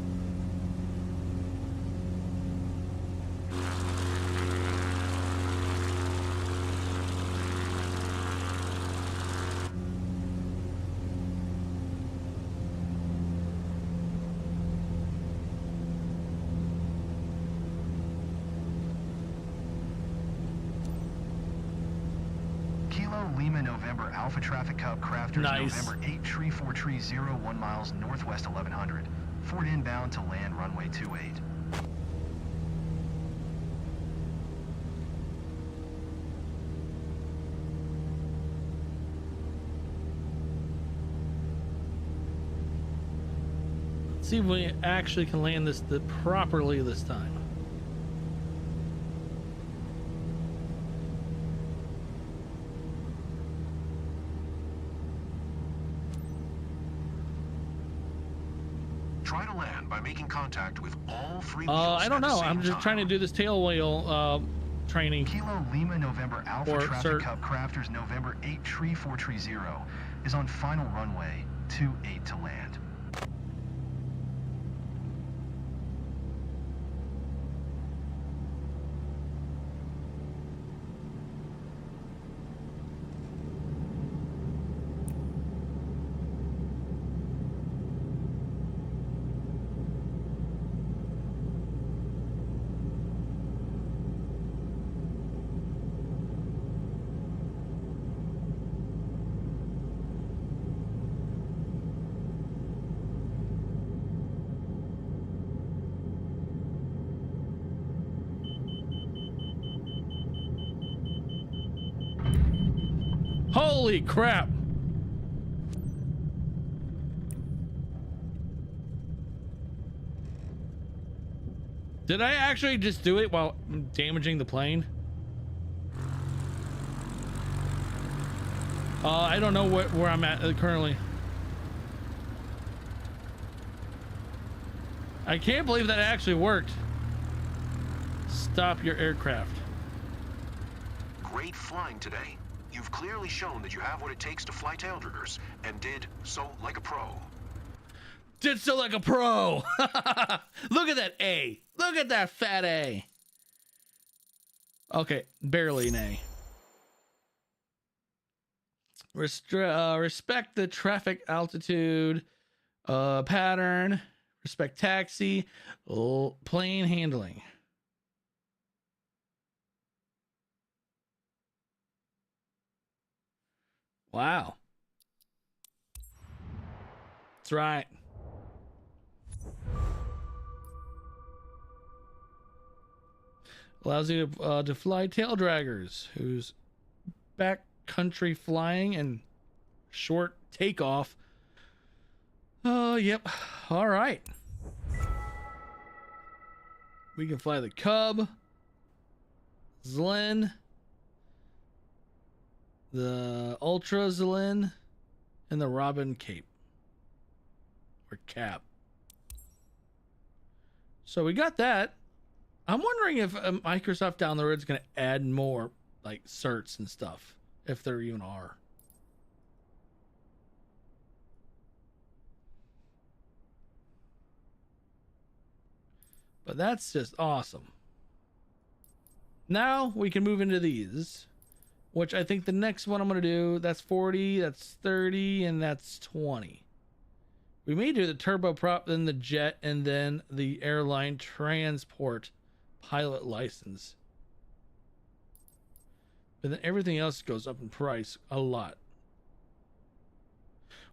Kilo Lima November Alpha Traffic Cub Crafters Nice. November 8 Tree 4 Tree 0 1 miles northwest 1100. Ford inbound to land runway 28. Let's see if we actually can land this properly this time. Try to land by making contact with all three wheels I don't at the know. same I'm just time. trying to do this tail wheel training. Kilo Lima November Alpha Or Traffic cert. Cub Crafters November 8 Tree 4 Tree 0 is on final runway 28 to land. Holy crap! Did I actually just do it while damaging the plane? I don't know where I'm at currently. I can't believe that actually worked. Stop your aircraft. Great flying today. You've clearly shown that you have what it takes to fly taildraggers, and did so like a pro. Did so like a pro. Look at that A. Look at that fat A. Okay, barely an A. Respect the traffic altitude pattern. Respect taxi. Plane handling. Wow. That's right. Allows you to fly tail draggers whose backcountry flying and short takeoff. Yep. All right. We can fly the Cub, Zlin, the Ultra Zlin, and the Robin Cape or Cap. So we got that. I'm wondering if Microsoft down the road is going to add more like certs and stuff, if there even are. But that's just awesome. Now we can move into these, which I think the next one I'm going to do, that's 40, that's 30, and that's 20. We may do the turboprop, then the jet, and then the airline transport pilot license. But then everything else goes up in price a lot.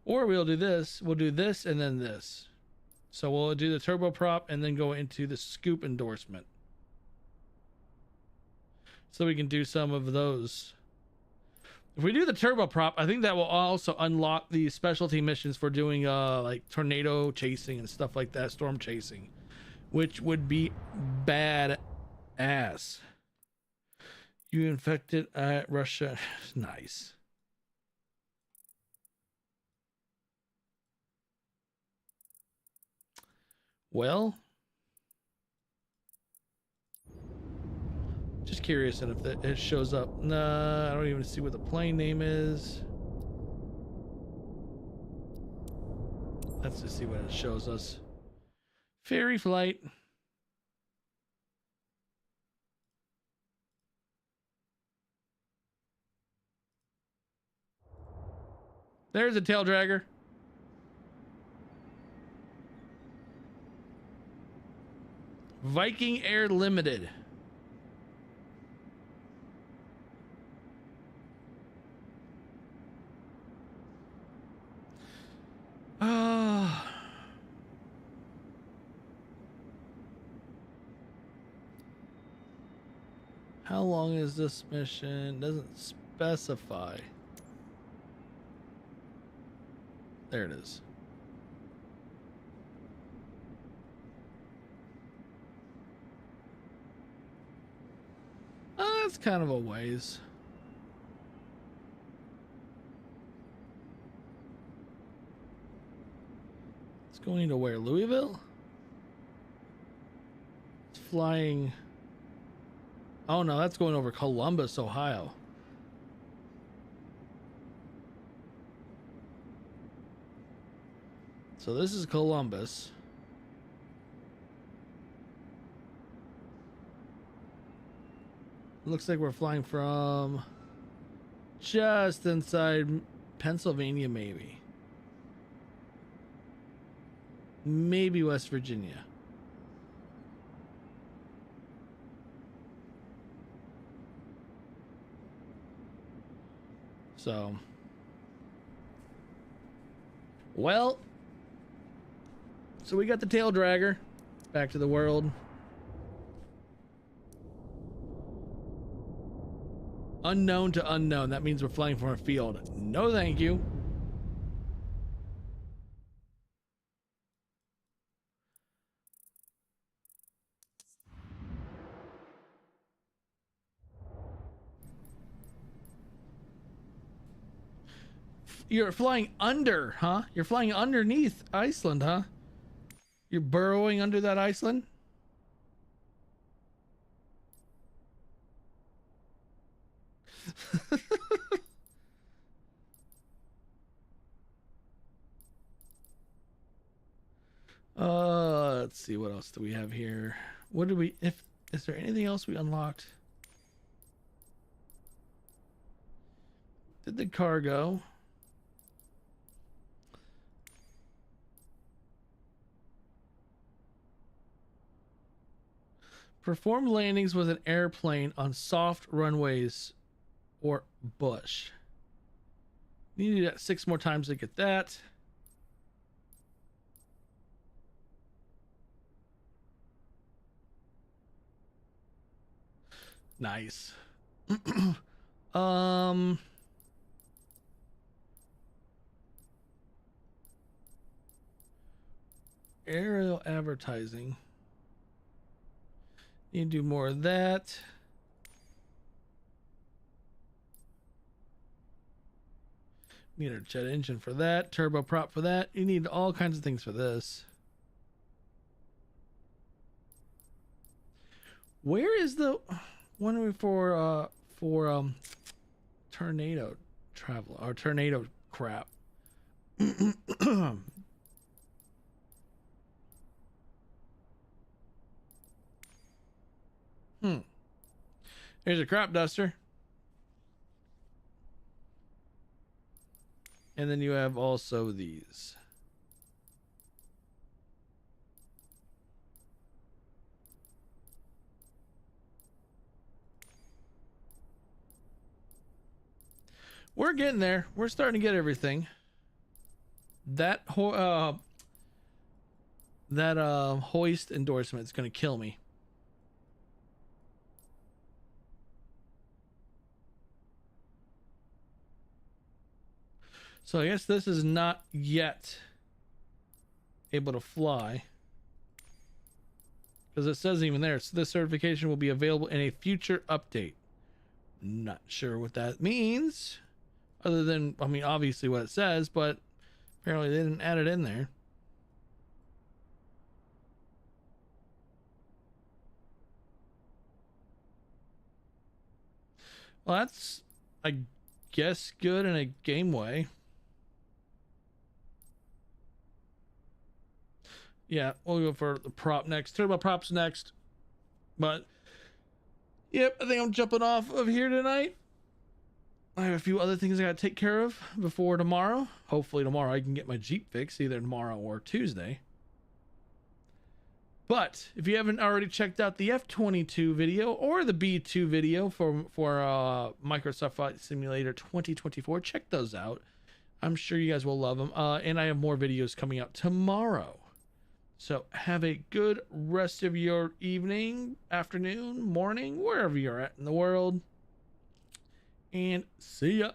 Or we'll do this. We'll do this and then this. So we'll do the turboprop and then go into the scoop endorsement. So we can do some of those. If we do the turboprop, I think that will also unlock the specialty missions for doing like tornado chasing and stuff like that, storm chasing, which would be bad ass. You infected at Russia. Nice. Well, just curious and if it shows up. Nah, I don't even see what the plane name is. Let's just see what it shows us. Ferry flight. There's a tail dragger. Viking Air Limited. How long is this mission? Doesn't specify. There it is. That's kind of a ways. It's going to where? Louisville? It's flying. Oh no, that's going over Columbus, Ohio. So this is Columbus. Looks like we're flying from just inside Pennsylvania, maybe. Maybe West Virginia. So, well, so we got the tail dragger back to the world. Unknown to unknown. That means we're flying from a field. No, thank you. You're flying under, huh? You're flying underneath Iceland, huh? You're burrowing under that Iceland? Let's see, what else do we have here? What did we, is there anything else we unlocked? Did the cargo? Perform landings with an airplane on soft runways or bush. You need to do that 6 more times to get that. Nice. Aerial advertising. You do more of that. Need a jet engine for that, turboprop for that. You need all kinds of things for this. Where is the one for tornado travel or tornado crap? Here's a crop duster. And then you have also these. We're getting there. We're starting to get everything. That hoist endorsement is going to kill me. So I guess this is not yet able to fly, because it says even there, so this certification will be available in a future update. Not sure what that means, other than, I mean, obviously what it says, but apparently they didn't add it in there. Well, that's, I guess, good in a game way. Yeah, we'll go for the prop next. Turbo props next. But, yep, I think I'm jumping off of here tonight. I have a few other things I got to take care of before tomorrow. Hopefully tomorrow I can get my Jeep fixed, either tomorrow or Tuesday. But if you haven't already checked out the F-22 video or the B-2 video for Microsoft Flight Simulator 2024, check those out. I'm sure you guys will love them. And I have more videos coming out tomorrow. So have a good rest of your evening, afternoon, morning, wherever you're at in the world. And see ya.